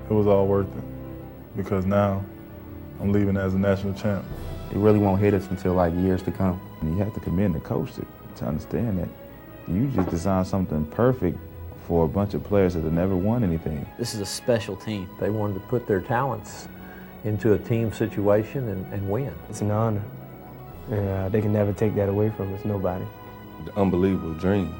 It was all worth it because now I'm leaving as a national champ. It really won't hit us until like years to come. And you have to commend the coach to understand that you just designed something perfect for a bunch of players that have never won anything. This is a special team. They wanted to put their talents into a team situation and win. It's an honor. They can never take that away from us, nobody. The unbelievable dream.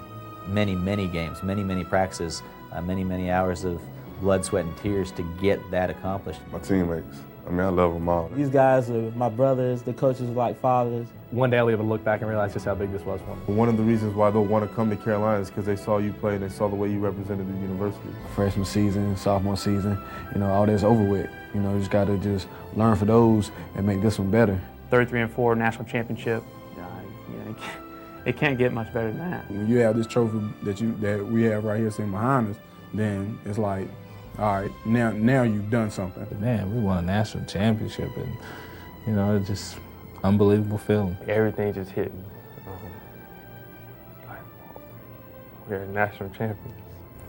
Many games, many practices, many hours of blood, sweat, and tears to get that accomplished. My teammates, I love them all. These guys are my brothers, the coaches are like fathers. One day I'll be able to look back and realize just how big this was for me. One of the reasons why they'll want to come to Carolina is because they saw you play and they saw the way you represented the university. Freshman season, sophomore season, all that's over with. You just got to just learn for those and make this one better. 33-4 national championship. It can't get much better than that. When you have this trophy that we have right here sitting behind us, then it's like, all right, now you've done something. Man, we won a national championship, and it's just unbelievable feeling. Everything just hit me. We're national champions.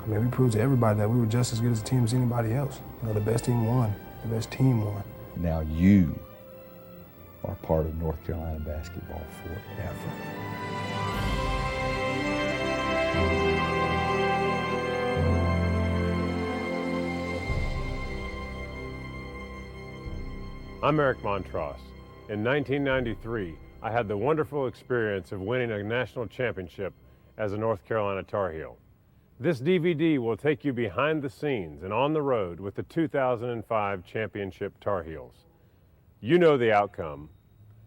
We proved to everybody that we were just as good as a team as anybody else. The best team won. The best team won. Now you are part of North Carolina basketball forever. I'm Eric Montross. In 1993, I had the wonderful experience of winning a national championship as a North Carolina Tar Heel. This DVD will take you behind the scenes and on the road with the 2005 championship Tar Heels. You know the outcome.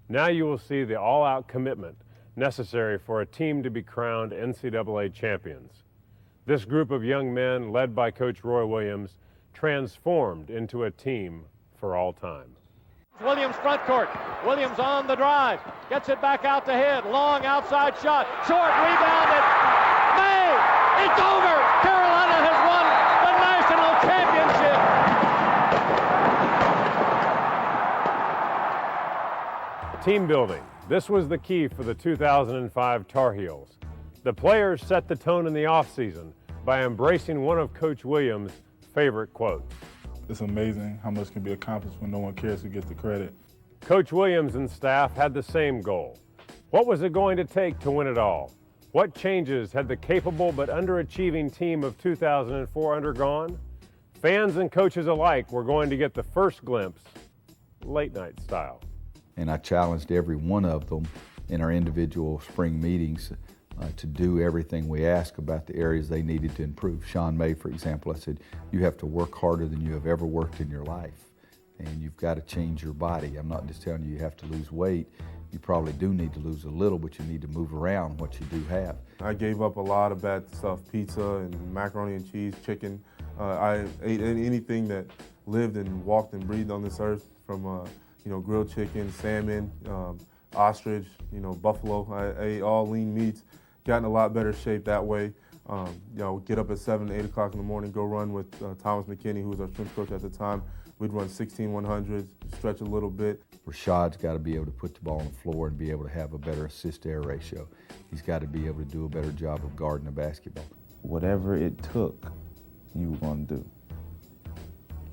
Now you will see the all-out commitment necessary for a team to be crowned NCAA champions. This group of young men, led by Coach Roy Williams, transformed into a team for all time. Williams front court. Williams on the drive. Gets it back out to Head. Long outside shot. Short rebounded. May! It's over! Carolina has won the national championship! Team building. This was the key for the 2005 Tar Heels. The players set the tone in the offseason by embracing one of Coach Williams' favorite quotes. It's amazing how much can be accomplished when no one cares who gets the credit. Coach Williams and staff had the same goal. What was it going to take to win it all? What changes had the capable but underachieving team of 2004 undergone? Fans and coaches alike were going to get the first glimpse, late night style. And I challenged every one of them in our individual spring meetings to do everything we asked about the areas they needed to improve. Sean May, for example, I said, you have to work harder than you have ever worked in your life, and you've got to change your body. I'm not just telling you you have to lose weight. You probably do need to lose a little, but you need to move around what you do have. I gave up a lot of bad stuff, pizza and macaroni and cheese, chicken. I ate anything that lived and walked and breathed on this earth, from grilled chicken, salmon, ostrich, buffalo. I ate all lean meats. Gotten a lot better shape that way. Get up at 7, 8 o'clock in the morning, go run with Thomas McKinney, who was our strength coach at the time. We'd run 16-100s, stretch a little bit. Rashad's got to be able to put the ball on the floor and be able to have a better assist-to-air ratio. He's got to be able to do a better job of guarding the basketball. Whatever it took, you were going to do.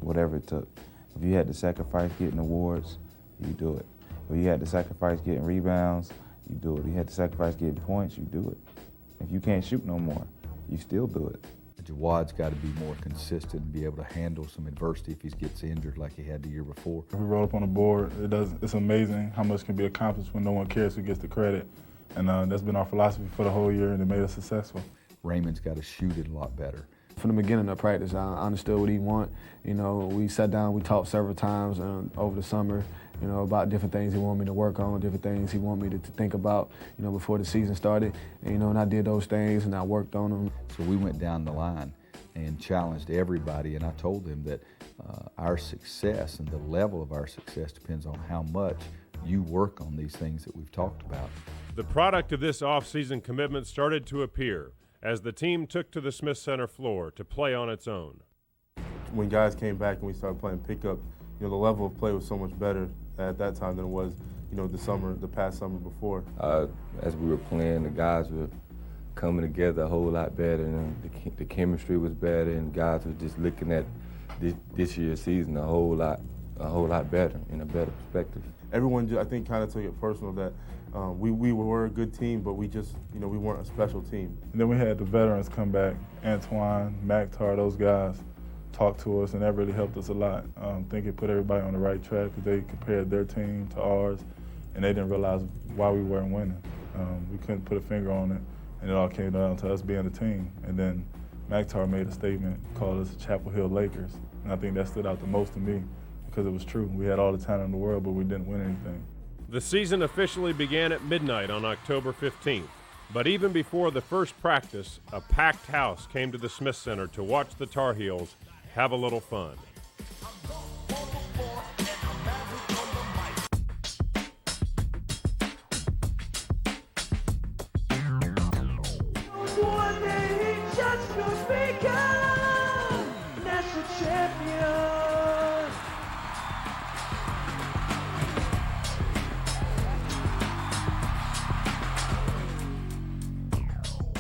Whatever it took. If you had to sacrifice getting awards, you do it. If you had to sacrifice getting rebounds, you do it. If you had to sacrifice getting points, you do it. If you can't shoot no more, you still do it. Jawad's got to be more consistent and be able to handle some adversity if he gets injured like he had the year before. If we roll up on the board, it's amazing how much can be accomplished when no one cares who gets the credit. And that's been our philosophy for the whole year, and it made us successful. Raymond's got to shoot it a lot better. From the beginning of practice, I understood what he wanted. We sat down, we talked several times over the summer, about different things he wanted me to work on, different things he wanted me to think about, before the season started. And I did those things and I worked on them. So we went down the line and challenged everybody, and I told them that our success and the level of our success depends on how much you work on these things that we've talked about. The product of this off-season commitment started to appear as the team took to the Smith Center floor to play on its own. When guys came back and we started playing pickup, the level of play was so much better at that time than it was, the past summer before. As we were playing, the guys were coming together a whole lot better, and the chemistry was better, and guys were just looking at this year's season a whole lot better, in a better perspective. Everyone, I think, kind of took it personal that we were a good team, but we just, we weren't a special team. And then we had the veterans come back, Antoine, Maktar, those guys talked to us, and that really helped us a lot. I think it put everybody on the right track because they compared their team to ours, and they didn't realize why we weren't winning. We couldn't put a finger on it, and it all came down to us being a team. And then Maktar made a statement, called us Chapel Hill Lakers, and I think that stood out the most to me because it was true. We had all the talent in the world, but we didn't win anything. The season officially began at midnight on October 15th. But even before the first practice, a packed house came to the Smith Center to watch the Tar Heels have a little fun. One day he just could become national champion.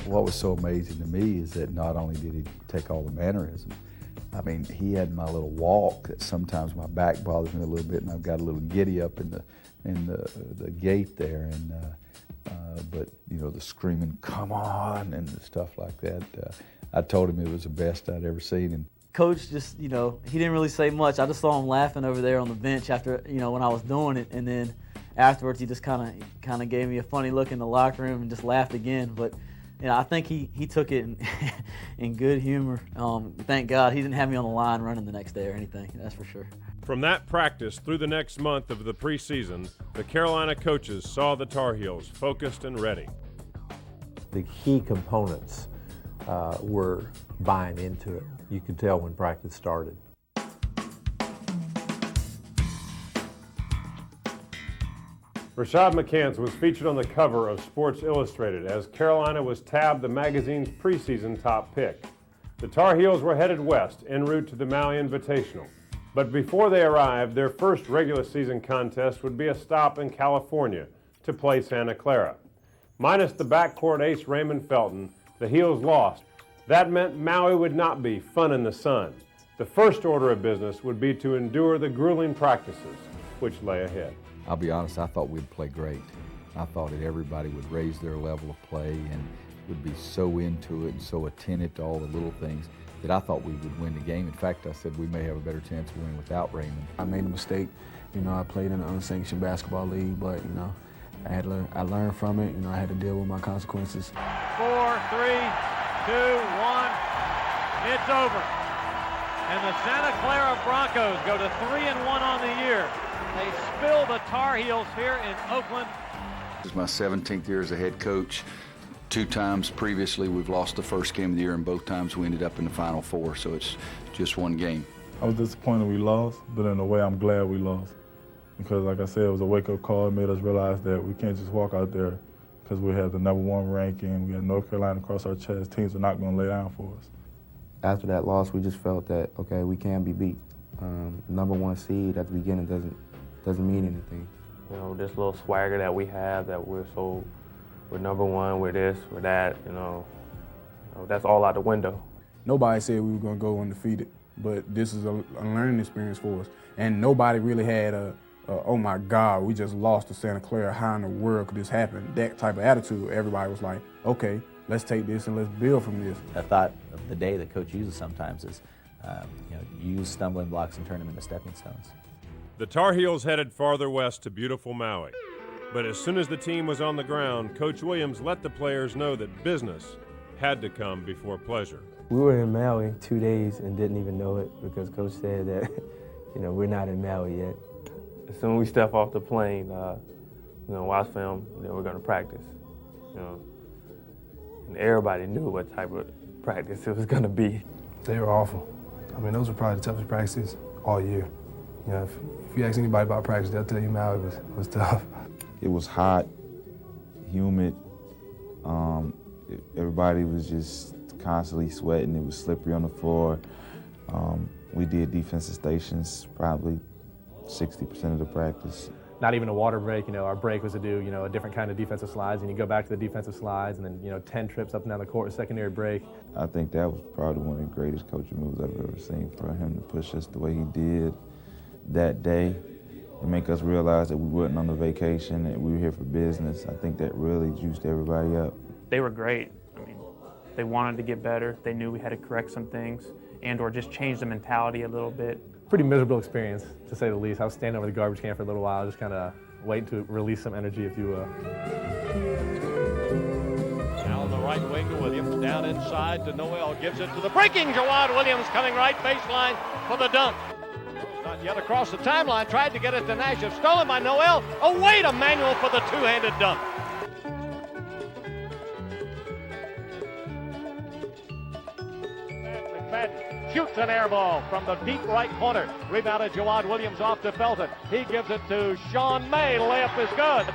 What was so amazing to me is that not only did he take all the mannerisms, I mean, he had my little walk that sometimes my back bothers me a little bit, and I've got a little giddy up in the gait there, and but the screaming, "Come on!" and stuff like that. I told him it was the best I'd ever seen him. Coach just, he didn't really say much. I just saw him laughing over there on the bench after, when I was doing it, and then afterwards he just kind of gave me a funny look in the locker room and just laughed again. But I think he took it in good humor. Thank God he didn't have me on the line running the next day or anything, that's for sure. From that practice through the next month of the preseason, the Carolina coaches saw the Tar Heels focused and ready. The key components were buying into it. You could tell when practice started. Rashad McCants was featured on the cover of Sports Illustrated as Carolina was tabbed the magazine's preseason top pick. The Tar Heels were headed west en route to the Maui Invitational. But before they arrived, their first regular season contest would be a stop in California to play Santa Clara. Minus the backcourt ace Raymond Felton, the Heels lost. That meant Maui would not be fun in the sun. The first order of business would be to endure the grueling practices, which lay ahead. I'll be honest, I thought we'd play great. I thought that everybody would raise their level of play and would be so into it and so attentive to all the little things that I thought we would win the game. In fact, I said we may have a better chance of winning without Raymond. I made a mistake. I played in an unsanctioned basketball league, but I learned from it. I had to deal with my consequences. 4, 3, 2, 1. It's over. And the Santa Clara Broncos go to 3-1 on the year. They spill the Tar Heels here in Oakland. This is my 17th year as a head coach. 2 times previously we've lost the first game of the year, and both times we ended up in the Final Four, so it's just one game. I was disappointed we lost, but in a way I'm glad we lost. Because like I said, it was a wake-up call. It made us realize that we can't just walk out there because we have the #1 ranking. We have North Carolina across our chest. Teams are not going to lay down for us. After that loss, we just felt that, okay, we can be beat. #1 seed at the beginning doesn't mean anything. This little swagger that we have, that we're #1, we're this, we're that, that's all out the window. Nobody said we were going to go undefeated, but this is a learning experience for us. And nobody really had oh my God, we just lost to Santa Clara. How in the world could this happen? That type of attitude. Everybody was like, okay, let's take this and let's build from this. A thought of the day that coach uses sometimes is, use stumbling blocks and turn them into stepping stones. The Tar Heels headed farther west to beautiful Maui. But as soon as the team was on the ground, Coach Williams let the players know that business had to come before pleasure. We were in Maui 2 days and didn't even know it because Coach said that, we're not in Maui yet. As soon as we step off the plane, we're gonna watch film, then we're gonna practice. And everybody knew what type of practice it was gonna be. They were awful. Those were probably the toughest practices all year. If you ask anybody about practice, they'll tell you Maui was tough. It was hot, humid. Everybody was just constantly sweating. It was slippery on the floor. We did defensive stations probably 60% of the practice. not even a water break. Our break was to do, a different kind of defensive slides, and you go back to the defensive slides, and then, 10 trips up and down the court, secondary break. I think that was probably one of the greatest coaching moves I've ever seen, for him to push us the way he did that day and make us realize that we wasn't on a vacation, that we were here for business. I think that really juiced everybody up. They were great. I mean, they wanted to get better. They knew we had to correct some things and or just change the mentality a little bit. Pretty miserable experience, to say the least. I was standing over the garbage can for a little while, just kind of waiting to release some energy, if you will. Now on the right wing to Williams, down inside to Noel, gives it to the breaking Jawad Williams, coming right baseline for the dunk. Not yet across the timeline, tried to get it to Nash, stolen by Noel, away to Manuel for the two-handed dunk. McFadden shoots an air ball from the deep right corner. Rebounded Jawad Williams off to Felton. He gives it to Sean May. Layup is good.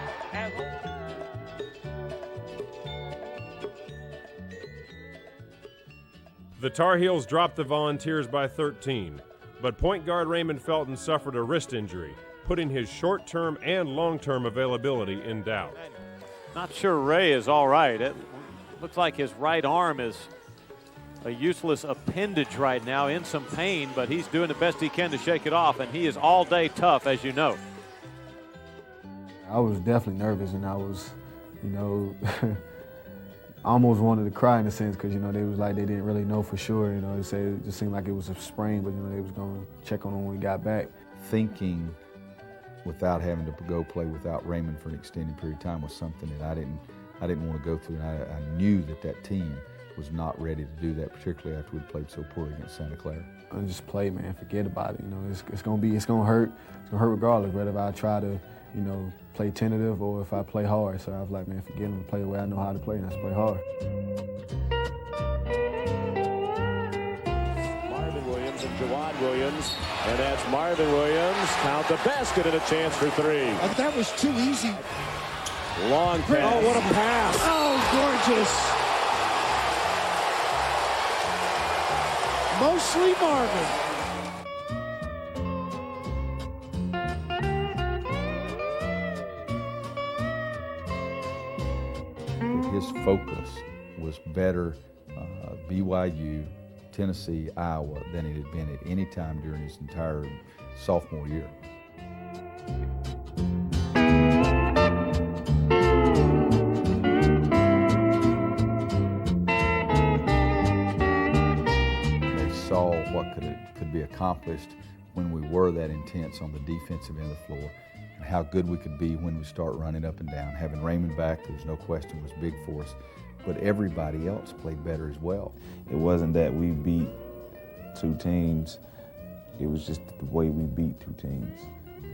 The Tar Heels dropped the Volunteers by 13, but point guard Raymond Felton suffered a wrist injury, putting his short-term and long-term availability in doubt. Not sure Ray is all right. It looks like his right arm is a useless appendage right now, in some pain, but he's doing the best he can to shake it off, and he is all day tough, as you know. I was definitely nervous, and I was, I almost wanted to cry in a sense because, they was like they didn't really know for sure. They said it just seemed like it was a sprain, but, they was going to check on him when we got back. Thinking without having to go play without Raymond for an extended period of time was something that I didn't want to go through, and I knew that team was not ready to do that, particularly after we played so poorly against Santa Clara. And just play, man. Forget about it. It's gonna hurt. It's gonna hurt regardless. Whether I try to, play tentative or if I play hard. So I was like, man, forget them. Play the way I know how to play, and that's play hard. Marvin Williams and Jawad Williams, and that's Marvin Williams. Count the basket and a chance for three. That was too easy. Long pass. Oh, what a pass! Oh, gorgeous. Mostly Marvin. His focus was better BYU, Tennessee, Iowa than it had been at any time during his entire sophomore year. Saw what could be accomplished when we were that intense on the defensive end of the floor, and how good we could be when we start running up and down. Having Raymond back, there's no question, was big for us, but everybody else played better as well. It wasn't that we beat two teams, it was just the way we beat two teams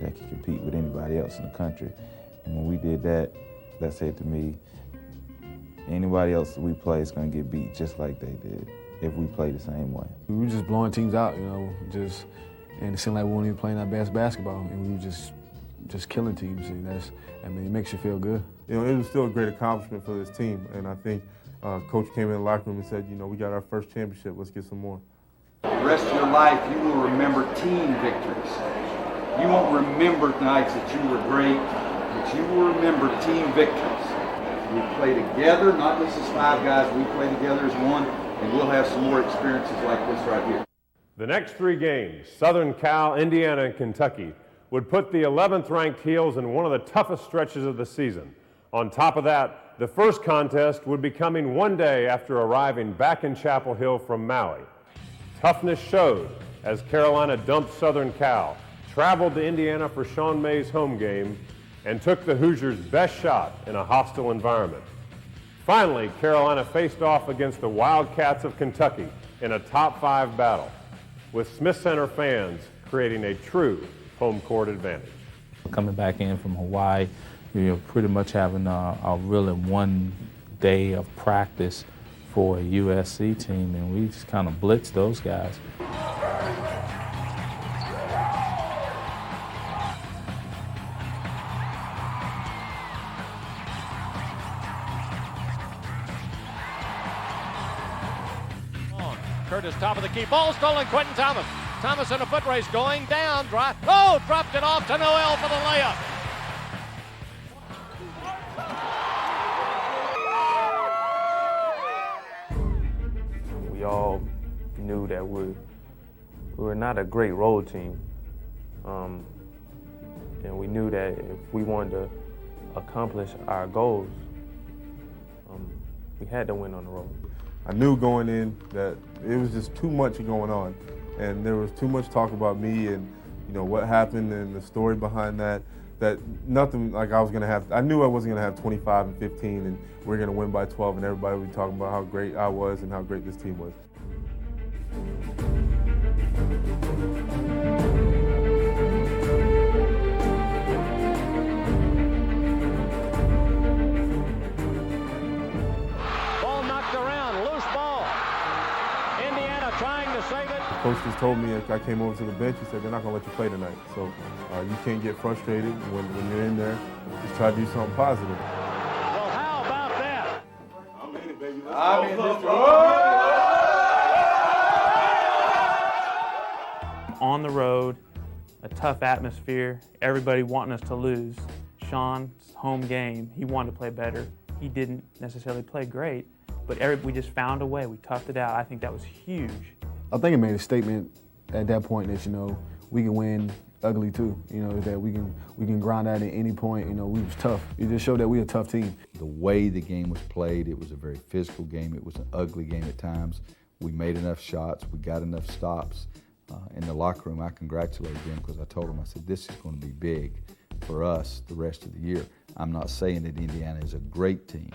that could compete with anybody else in the country. And when we did that, that said to me, anybody else that we play is going to get beat just like they did if we play the same way. We were just blowing teams out, and it seemed like we weren't even playing our best basketball, and we were just killing teams, and it makes you feel good. It was still a great accomplishment for this team, and I think Coach came in the locker room and said, we got our first championship, let's get some more. The rest of your life, you will remember team victories. You won't remember nights that you were great, but you will remember team victories. We play together, not just as five guys, we play together as one, and we'll have some more experiences like this right here. The next three games, Southern Cal, Indiana, and Kentucky, would put the 11th ranked Heels in one of the toughest stretches of the season. On top of that, the first contest would be coming one day after arriving back in Chapel Hill from Maui. Toughness showed as Carolina dumped Southern Cal, traveled to Indiana for Sean May's home game, and took the Hoosiers' best shot in a hostile environment. Finally, Carolina faced off against the Wildcats of Kentucky in a top 5 battle, with Smith Center fans creating a true home court advantage. Coming back in from Hawaii, pretty much having a really one day of practice for a USC team, and we just kind of blitzed those guys. Curtis, top of the key. Ball stolen. Quentin Thomas. Thomas in a foot race going down. Dropped it off to Noel for the layup. all knew that we were not a great road team. And we knew that if we wanted to accomplish our goals, we had to win on the road. I knew going in that it was just too much going on, and there was too much talk about me and what happened and the story behind that. That nothing like I was gonna have. I knew I wasn't gonna have 25 and 15, and we're gonna win by 12, and everybody would be talking about how great I was and how great this team was. Coach just told me if I came over to the bench, he said, they're not going to let you play tonight. So you can't get frustrated when you're in there. Just try to do something positive. Well, how about that? I'm in it, baby. I'm in this. On the road, a tough atmosphere, everybody wanting us to lose. Sean's home game, he wanted to play better. He didn't necessarily play great, but we just found a way. We toughed it out. I think that was huge. I think it made a statement at that point that we can win ugly too. That we can grind out at any point. We was tough. It just showed that we a tough team. The way the game was played, it was a very physical game. It was an ugly game at times. We made enough shots. We got enough stops. In the locker room, I congratulated them because I told them, I said, this is going to be big for us the rest of the year. I'm not saying that Indiana is a great team,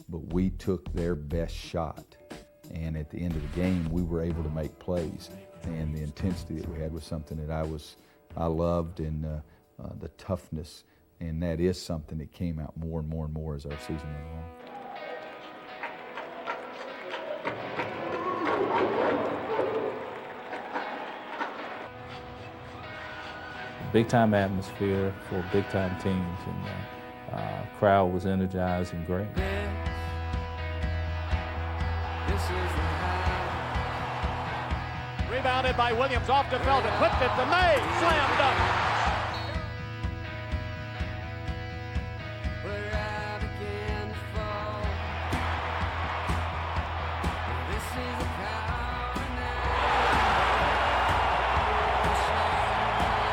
but we took their best shot. And at the end of the game, we were able to make plays. And the intensity that we had was something that I loved, and the toughness. And that is something that came out more and more and more as our season went on. Big time atmosphere for big time teams, and crowd was energized and great. Rebounded by Williams off to Felton, whipped it to May, slam dunk.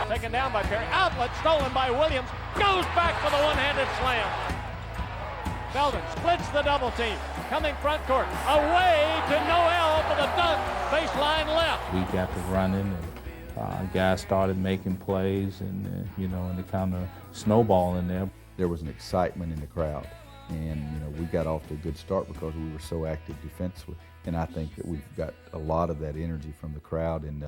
Taken down by Perry, outlet stolen by Williams, goes back for the one-handed slam. Felton splits the double team, coming front court, away to Noel for the dunk, baseline left. We got to running, and guys started making plays, and and it kind of snowballed in there. There was an excitement in the crowd, and we got off to a good start because we were so active defensively. And I think that we've got a lot of that energy from the crowd, and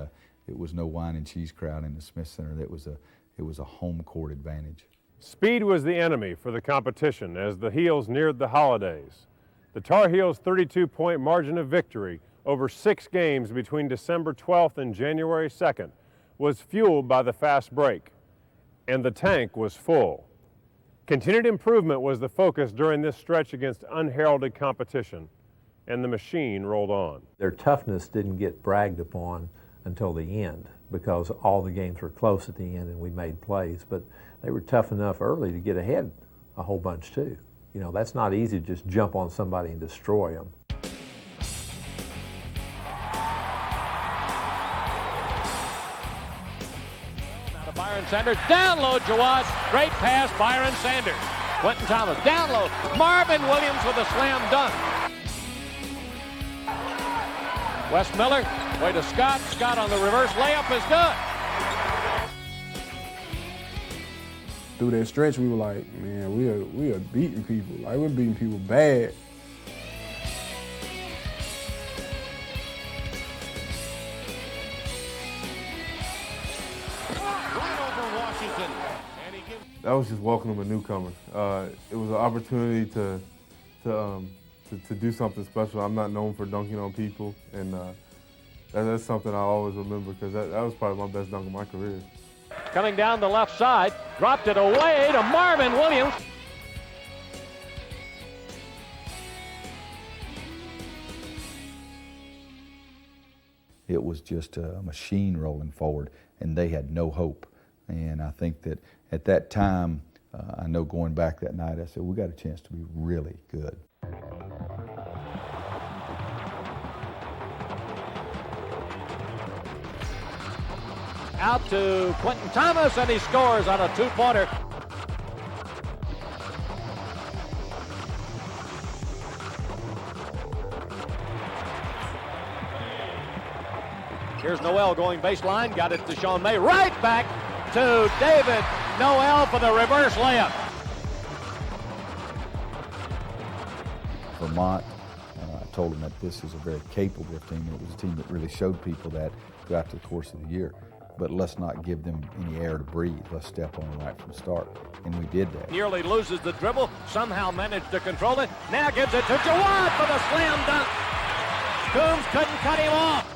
it was no wine and cheese crowd in the Smith Center. It was a home court advantage. Speed was the enemy for the competition as the Heels neared the holidays. The Tar Heels' 32-point margin of victory over 6 games between December 12th and January 2nd was fueled by the fast break, and the tank was full. Continued improvement was the focus during this stretch against unheralded competition, and the machine rolled on. Their toughness didn't get bragged upon until the end because all the games were close at the end and we made plays, but they were tough enough early to get ahead a whole bunch too. That's not easy to just jump on somebody and destroy them. Now to Byron Sanders, down low Jawad, great pass Byron Sanders. Quentin Thomas, down low, Marvin Williams with a slam dunk. Wes Miller, way to Scott, Scott on the reverse layup is good. Through that stretch, we were like, man, we are beating people. Like, we're beating people bad. That was just welcoming a newcomer. It was an opportunity to do something special. I'm not known for dunking on people, and that's something I always remember because that was probably my best dunk of my career. Coming down the left side, dropped it away to Marvin Williams. It was just a machine rolling forward, and they had no hope. And I think that at that time, I know going back that night, I said, we got a chance to be really good. out to Quentin Thomas, and he scores on a two-pointer. Here's Noel going baseline, got it to Sean May, right back to David Noel for the reverse layup. Vermont, I told them that this is a very capable team. It was a team that really showed people that throughout the course of the year. But let's not give them any air to breathe. Let's step on them right from the start. And we did that. Nearly loses the dribble, somehow managed to control it. Now gives it to Jawad for the slam dunk. Coombs couldn't cut him off.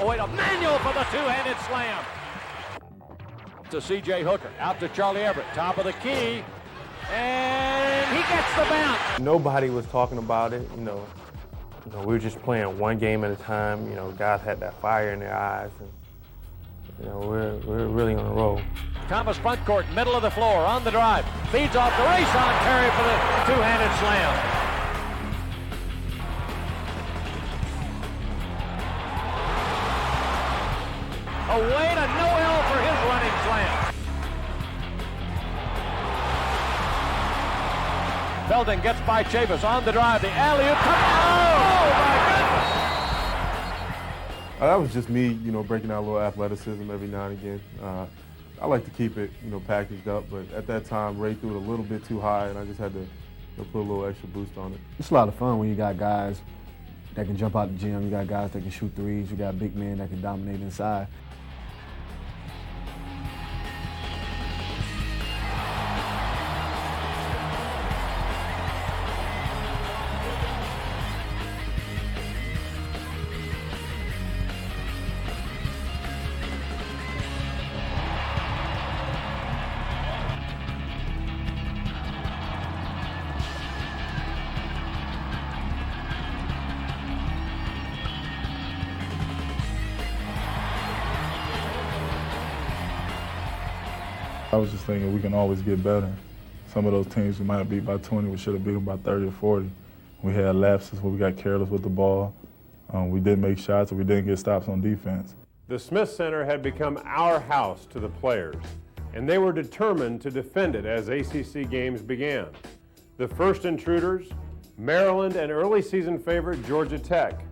Oh, wait, Emmanuel for the two-handed slam. To C.J. Hooker, out to Charlie Everett, top of the key, and he gets the bounce. Nobody was talking about it, you know, we were just playing one game at a time. You know, guys had that fire in their eyes, and you know, we're really on a roll. Thomas front court, middle of the floor, on the drive, feeds off to Rayshon Terry for the two-handed slam. Away to Noel for his running slam. Felton gets by Chavis on the drive. The alley-oop. Oh, my goodness! That was just me, breaking out a little athleticism every now and again. I like to keep it, packaged up, but at that time, Ray threw it a little bit too high, and I just had to put a little extra boost on it. It's a lot of fun when you got guys that can jump out the gym, you got guys that can shoot threes, you got big men that can dominate inside. I was just thinking we can always get better. Some of those teams we might have beat by 20, we should have beat them by 30 or 40. We had lapses where we got careless with the ball. We didn't make shots or we didn't get stops on defense. The Smith Center had become our house to the players, and they were determined to defend it as ACC games began. The first intruders, Maryland and early season favorite Georgia Tech.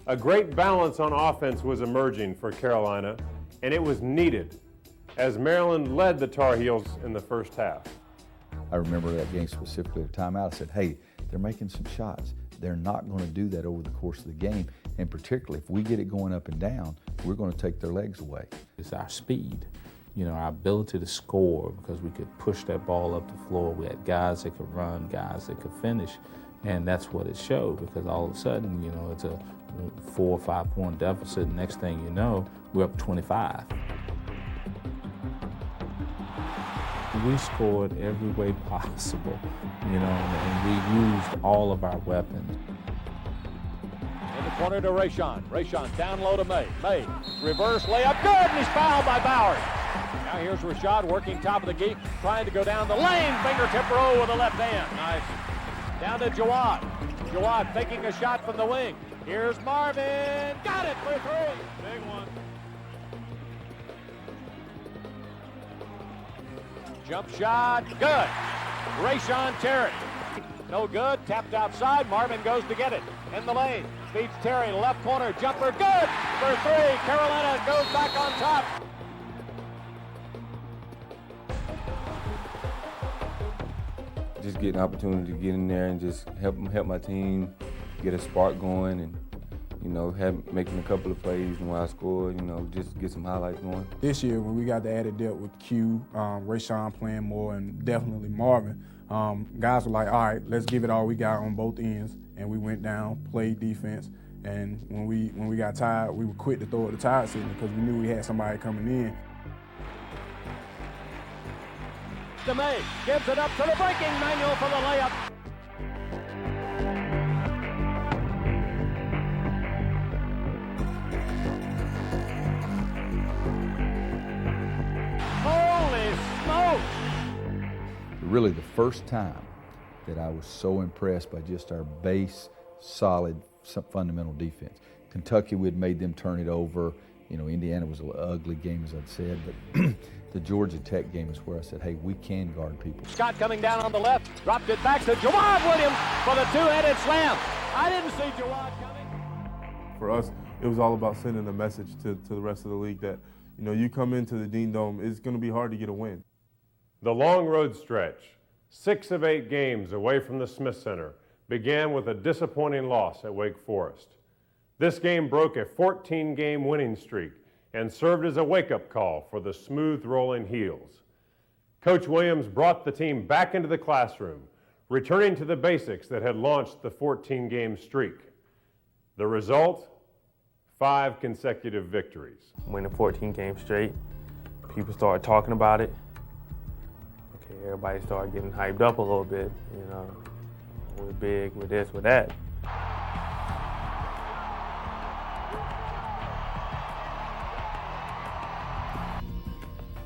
A great balance on offense was emerging for Carolina, and it was needed as Maryland led the Tar Heels in the first half. I remember that game specifically, a timeout. I said, hey, they're making some shots. They're not going to do that over the course of the game, and particularly if we get it going up and down, we're going to take their legs away. It's our speed, our ability to score, because we could push that ball up the floor. We had guys that could run, guys that could finish, and that's what it showed, because all of a sudden, it's a 4 or 5 point deficit. Next thing you know, we're up 25. We scored every way possible, and we used all of our weapons. In the corner to Rayshon. Rayshon down low to May. May, reverse layup, good, and he's fouled by Bowers. Now here's Rashad working top of the key, trying to go down the lane. Fingertip roll with the left hand. Nice. Down to Jawad. Jawad taking a shot from the wing. Here's Marvin. Got it for three. Big one. Jump shot, good. Rayshon Terry, no good, tapped outside, Marvin goes to get it. In the lane, feeds Terry, left corner, jumper, good for three. Carolina goes back on top. Just getting an opportunity to get in there and just help my team get a spark going, and making a couple of plays when I scored, just get some highlights going. This year, when we got the added depth with Q, Rayshon playing more, and definitely Marvin, guys were like, all right, let's give it all we got on both ends. And we went down, played defense, and when we got tired, we were quick to throw at the tide signal because we knew we had somebody coming in. DeMay gives it up to the breaking Manuel for the layup. Holy smokes! Really the first time that I was so impressed by just our base, solid, fundamental defense. Kentucky, we had made them turn it over. You know, Indiana was an ugly game, as I'd said, but the Georgia Tech game is where I said, hey, we can guard people. Scott coming down on the left, dropped it back to Jawad Williams for the two-headed slam. I didn't see Jawad coming. For us, it was all about sending a message to the rest of the league that, you know, you come into the Dean Dome, it's going to be hard to get a win. The long road stretch, 6 of 8 games away from the Smith Center, began with a disappointing loss at Wake Forest. This game broke a 14-game winning streak and served as a wake-up call for the smooth-rolling Heels. Coach Williams brought the team back into the classroom, returning to the basics that had launched the 14-game streak. The result? 5 consecutive victories. Winning 14 games straight, people started talking about it. Okay, everybody started getting hyped up a little bit, you know. We're big, we're this, we're that.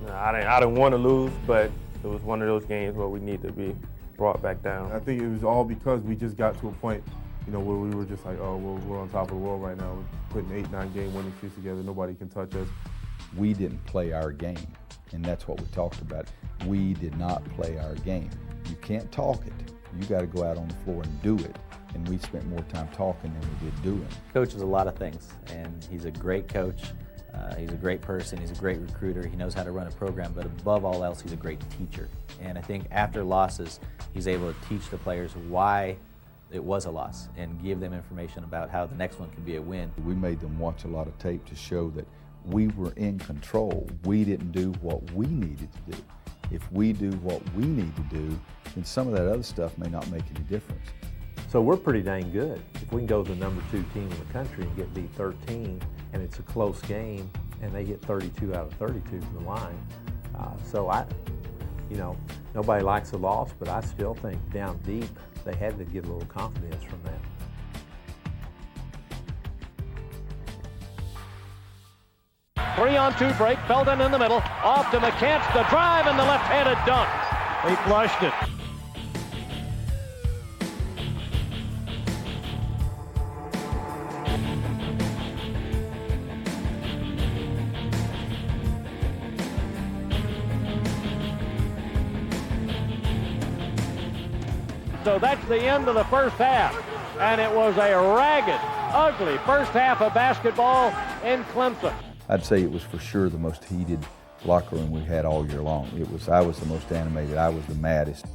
I didn't want to lose, but it was one of those games where we need to be brought back down. I think it was all because we just got to a point, you know, where we were just like, oh, well, we're on top of the world right now. We're putting 8, 9 game winning streaks together. Nobody can touch us. We didn't play our game, and that's what we talked about. We did not play our game. You can't talk it. You got to go out on the floor and do it. And we spent more time talking than we did doing. Coach is a lot of things, and he's a great coach. He's a great person, he's a great recruiter, he knows how to run a program, but above all else, he's a great teacher. And I think after losses, he's able to teach the players why it was a loss and give them information about how the next one can be a win. We made them watch a lot of tape to show that we were in control. We didn't do what we needed to do. If we do what we need to do, then some of that other stuff may not make any difference. So we're pretty dang good. If we can go to the number 2 team in the country and get beat 13, and it's a close game, and they hit 32 out of 32 from the line. So you know, nobody likes a loss, but I still think down deep, they had to get a little confidence from that. 3-on-2 break, Felton in the middle, off to McCants, the drive and the left-handed dunk. He flushed it. So that's the end of the first half, and it was a ragged, ugly first half of basketball in Clemson. I'd say it was for sure the most heated locker room we had all year long. I was the most animated, I was the maddest.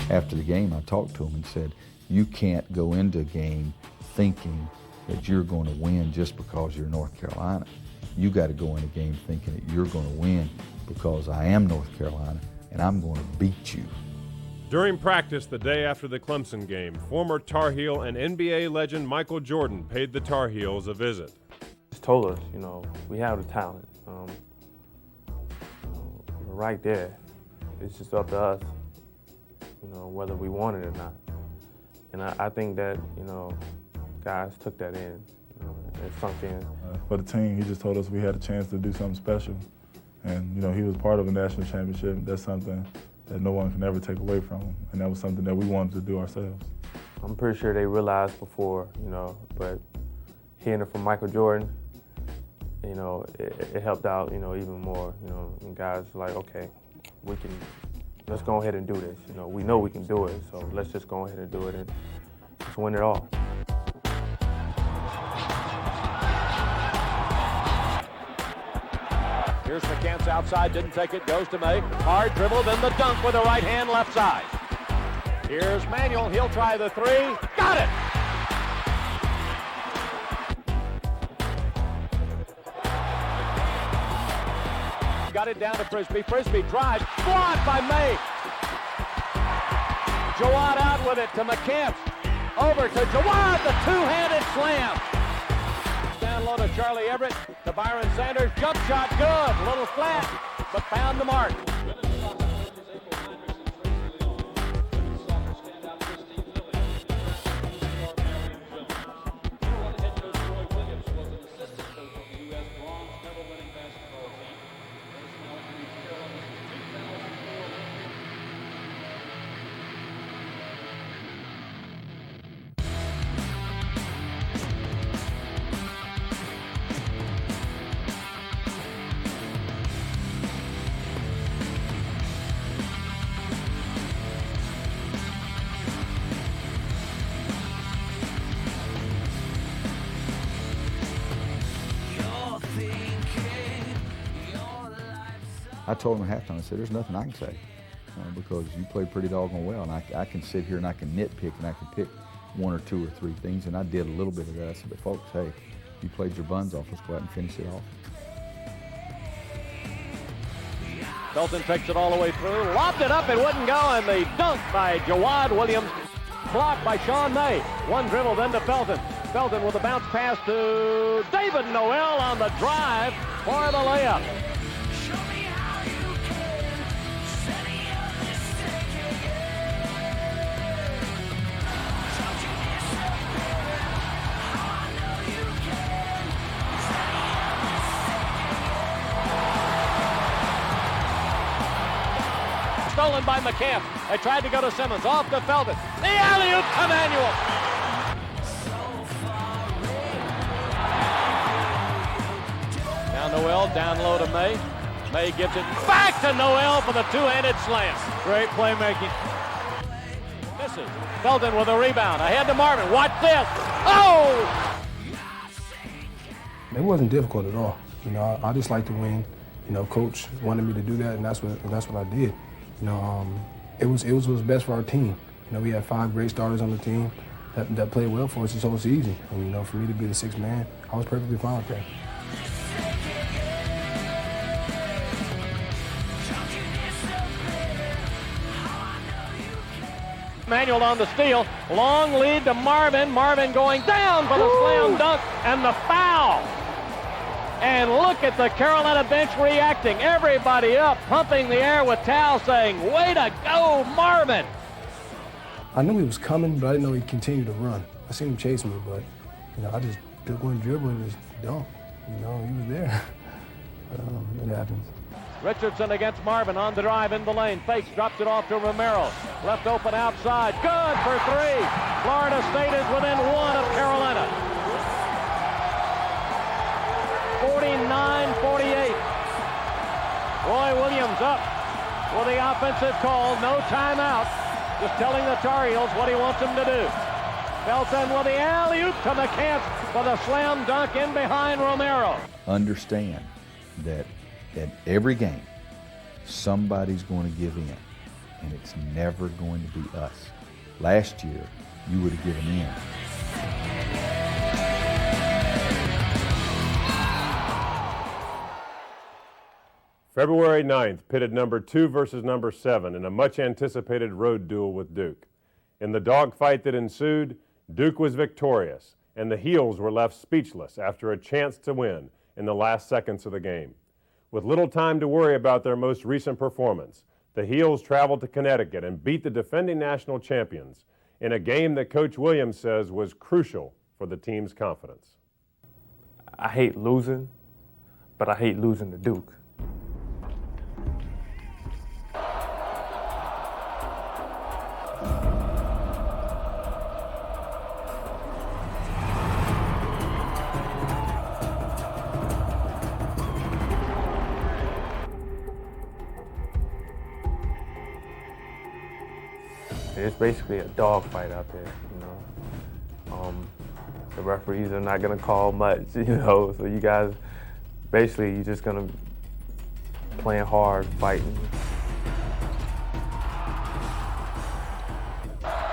After the game, I talked to him and said, you can't go into a game thinking that you're going to win just because you're North Carolina. You got to go in a game thinking that you're going to win because I am North Carolina and I'm going to beat you. During practice the day after the Clemson game, former Tar Heel and NBA legend Michael Jordan paid the Tar Heels a visit. Just told us, you know, we have the talent. We're right there. It's just up to us, you know, whether we want it or not. And I think that, you know, guys took that in, you know, it sunk in. For the team, he just told us we had a chance to do something special. And, you know, he was part of a national championship. That's something that no one can ever take away from him. And that was something that we wanted to do ourselves. I'm pretty sure they realized before, you know, but hearing it from Michael Jordan, you know, it helped out, you know, even more, you know, and guys like, okay, let's go ahead and do this. You know we can do it, so let's just go ahead and do it and just win it all. Here's McCants outside, didn't take it, goes to make. Hard dribble, then the dunk with the right hand, left side. Here's Manuel, he'll try the 3. Got it! Got it down to Frisbee. Frisbee drives, blocked by May. Jawad out with it to McCants. Over to Jawad, the two-handed slam. Down low to Charlie Everett, to Byron Sanders. Jump shot good, a little flat, but found the mark. I told him at halftime, I said, there's nothing I can say because you played pretty doggone well, and I can sit here and I can nitpick and I can pick 1 or 2 or 3 things, and I did a little bit of that. I said, but folks, hey, you played your buns off. Let's go out and finish it off. Felton takes it all the way through, lobbed it up, it wouldn't go, and the dunk by Jawad Williams, blocked by Sean May. One dribble then to Felton. Felton with a bounce pass to David Noel on the drive for the layup. Stolen by McCamp. They tried to go to Simmons. Off to Felton. The alley-oop to Manuel. Now Noel down low to May. May gives it back to Noel for the two-handed slam. Great playmaking. Misses. Felton with a rebound. Ahead to Marvin. Watch this. Oh! It wasn't difficult at all. You know, I just like to win. You know, Coach wanted me to do that, and that's what I did. You know, it was what was best for our team. You know, we had 5 great starters on the team that played well for us this whole season. And, you know, for me to be the 6th man, I was perfectly fine with that. Manuel on the steal. Long lead to Marvin. Marvin going down for the slam dunk and the foul. And look at the Carolina bench reacting. Everybody up, pumping the air with towels saying, way to go, Marvin. I knew he was coming, but I didn't know he'd continue to run. I seen him chase me, but, you know, I just took one dribble and just dunked. You know, he was there. It happens. Richardson against Marvin on the drive in the lane. Fakes, drops it off to Romero. Left open outside. Good for 3. Florida State is within 1 of Carolina. 49-48. Roy Williams up with the offensive call. No timeout. Just telling the Tar Heels what he wants them to do. Felton with the alley-oop to McCamp for the slam dunk in behind Romero. Understand that at every game, somebody's going to give in, and it's never going to be us. Last year, you would have given in. February 9th pitted number 2 versus number 7 in a much-anticipated road duel with Duke. In the dogfight that ensued, Duke was victorious, and the Heels were left speechless after a chance to win in the last seconds of the game. With little time to worry about their most recent performance, the Heels traveled to Connecticut and beat the defending national champions in a game that Coach Williams says was crucial for the team's confidence. I hate losing, but I hate losing to Duke. It's basically a dogfight out there, you know. The referees are not gonna call much, you know, so you guys, basically, you're just gonna playing hard, fighting.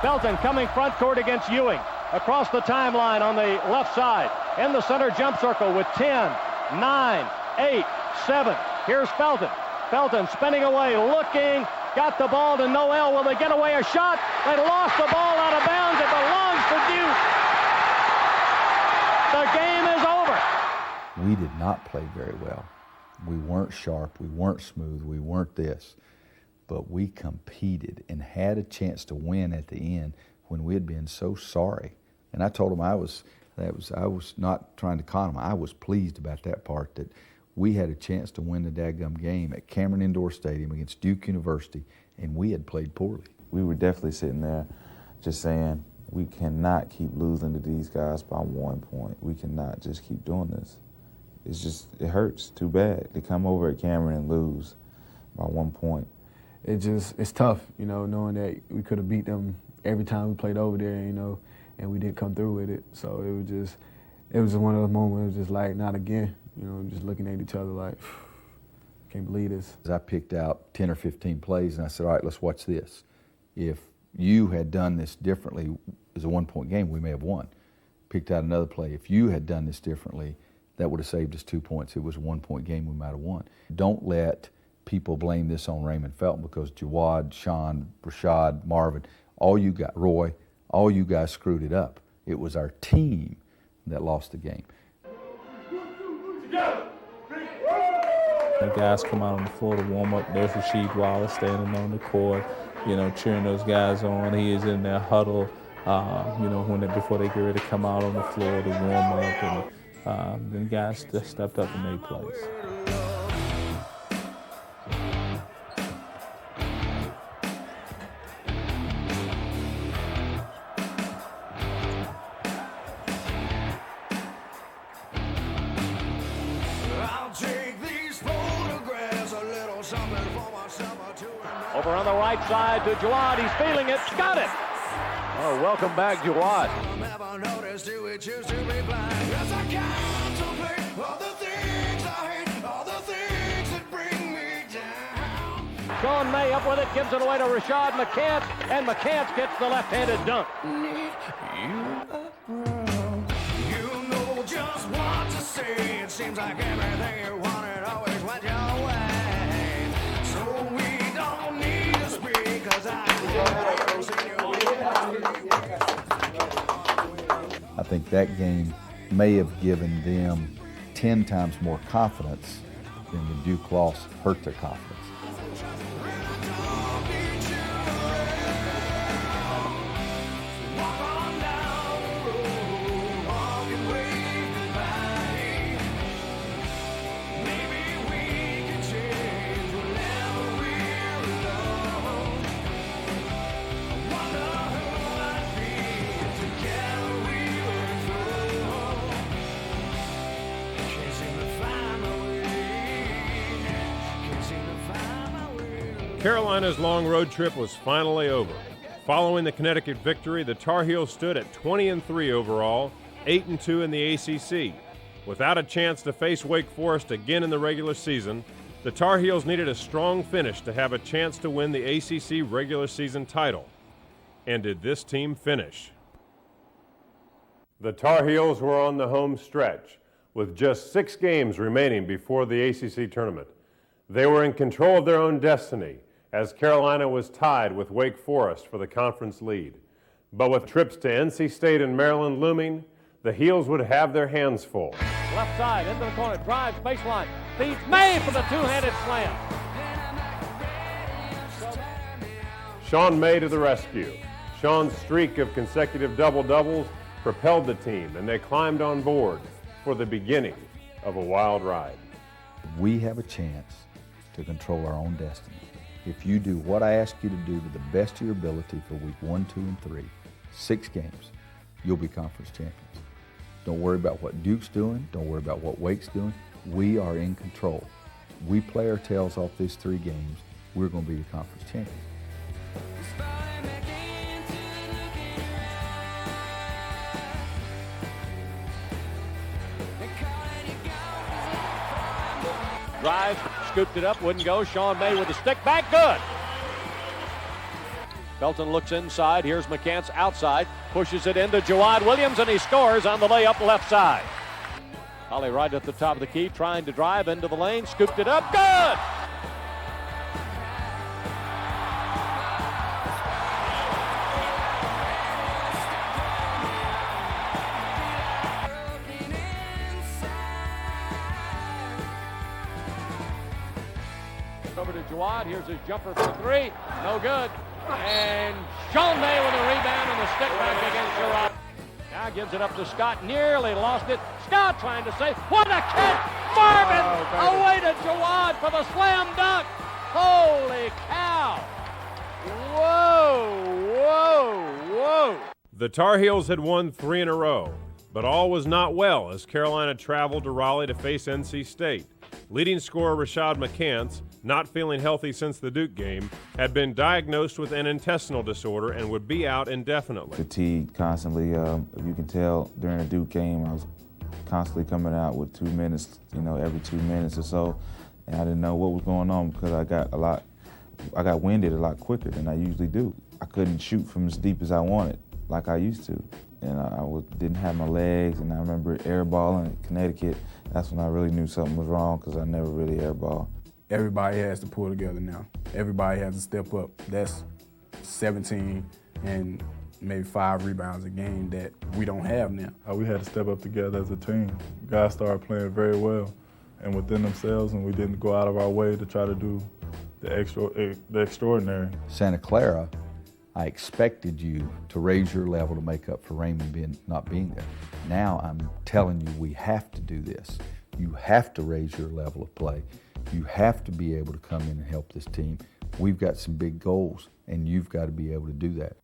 Felton coming front court against Ewing. Across the timeline on the left side. In the center jump circle with 10, 9, 8, 7. Here's Felton. Felton spinning away, looking. Got the ball to Noel. Will they get away a shot? They lost the ball out of bounds. It belongs to Duke. The game is over. We did not play very well. We weren't sharp. We weren't smooth. We weren't this. But we competed and had a chance to win at the end when we had been so sorry. And I told them I was not trying to con them. I was pleased about that part, that we had a chance to win the dadgum game at Cameron Indoor Stadium against Duke University, and we had played poorly. We were definitely sitting there just saying, we cannot keep losing to these guys by 1 point. We cannot just keep doing this. It's just, it hurts too bad to come over at Cameron and lose by 1 point. It's tough, you know, knowing that we could have beat them every time we played over there, you know, and we didn't come through with it. So it was one of those moments, it was just like, not again. You know, just looking at each other like, Can't believe this. I picked out 10 or 15 plays and I said, all right, let's watch this. If you had done this differently, it was a 1-point game, we may have won. Picked out another play. If you had done this differently, that would have saved us 2 points. It was a 1-point game, we might have won. Don't let people blame this on Raymond Felton, because Jawad, Sean, Rashad, Marvin, Roy, all you guys screwed it up. It was our team that lost the game. The guys come out on the floor to warm up. There's Rasheed Wallace standing on the court, cheering those guys on. He is in their huddle, before they get ready to come out on the floor to warm up. And then guys just stepped up and made plays. Over on the right side to Jawad. He's feeling it. Got it. Oh, welcome back, Jawad. Sean May up with it, gives it away to Rashad McCants, and McCants gets the left-handed dunk. You know just what to say. It seems like everything you wanted always went your way. So we don't need to speak, 'cause I think that game may have given them 10 times more confidence than the Duke loss hurt their confidence. Carolina's long road trip was finally over. Following the Connecticut victory, the Tar Heels stood at 20-3 overall, 8-2 in the ACC. Without a chance to face Wake Forest again in the regular season, the Tar Heels needed a strong finish to have a chance to win the ACC regular season title. And did this team finish? The Tar Heels were on the home stretch with just 6 games remaining before the ACC tournament. They were in control of their own destiny, as Carolina was tied with Wake Forest for the conference lead. But with trips to NC State and Maryland looming, the Heels would have their hands full. Left side, into the corner, drives, baseline, feeds May for the two-handed slam. Sean May to the rescue. Sean's streak of consecutive double-doubles propelled the team, and they climbed on board for the beginning of a wild ride. We have a chance to control our own destiny. If you do what I ask you to do to the best of your ability for week 1, 2, and 3, 6 games, you'll be conference champions. Don't worry about what Duke's doing. Don't worry about what Wake's doing. We are in control. We play our tails off these 3 games, we're going to be the conference champions. Drive, scooped it up, wouldn't go. Sean May with the stick back, good. Felton looks inside. Here's McCants outside, pushes it into Jawad Williams, and he scores on the layup left side. Holly right at the top of the key, trying to drive into the lane, scooped it up, good. Over to Jawad. Here's his jumper for 3. No good. And Sean May with a rebound and the stick back against Jawad. Now gives it up to Scott. Nearly lost it. Scott trying to save. What a catch! Marvin away to Jawad for the slam dunk. Holy cow! Whoa, whoa, whoa. The Tar Heels had won 3 in a row, but all was not well as Carolina traveled to Raleigh to face NC State. Leading scorer Rashad McCants, not feeling healthy since the Duke game, had been diagnosed with an intestinal disorder and would be out indefinitely. Fatigued constantly. If you can tell, during the Duke game, I was constantly coming out with 2 minutes, every 2 minutes or so. And I didn't know what was going on because I got winded a lot quicker than I usually do. I couldn't shoot from as deep as I wanted, like I used to. And didn't have my legs, and I remember airballing in Connecticut. That's when I really knew something was wrong because I never really airballed. Everybody has to pull together now. Everybody has to step up. That's 17 and maybe 5 rebounds a game that we don't have now. We had to step up together as a team. Guys started playing very well and within themselves, and we didn't go out of our way to try to do the extraordinary. Santa Clara, I expected you to raise your level to make up for Raymond not being there. Now I'm telling you we have to do this. You have to raise your level of play. You have to be able to come in and help this team. We've got some big goals, and you've got to be able to do that.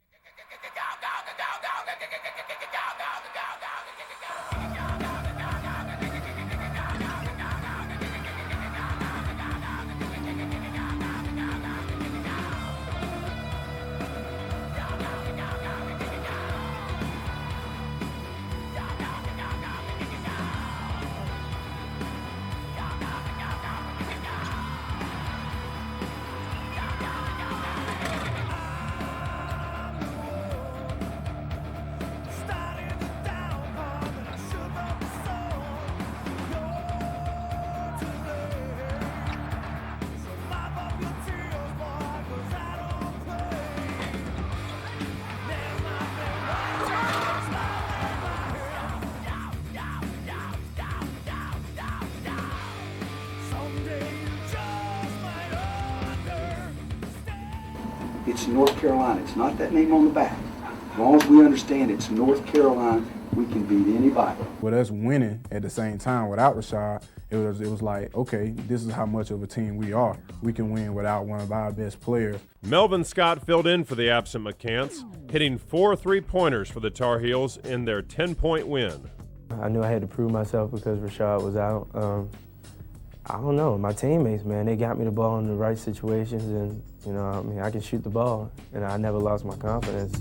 It's North Carolina. It's not that name on the back. As long as we understand it's North Carolina, we can beat anybody. With us winning at the same time without Rashad, it was like, okay, this is how much of a team we are. We can win without one of our best players. Melvin Scott filled in for the absent McCants, hitting 4 3-pointers for the Tar Heels in their 10-point win. I knew I had to prove myself because Rashad was out. I don't know, my teammates, man, they got me the ball in the right situations, and I mean, I can shoot the ball, and I never lost my confidence.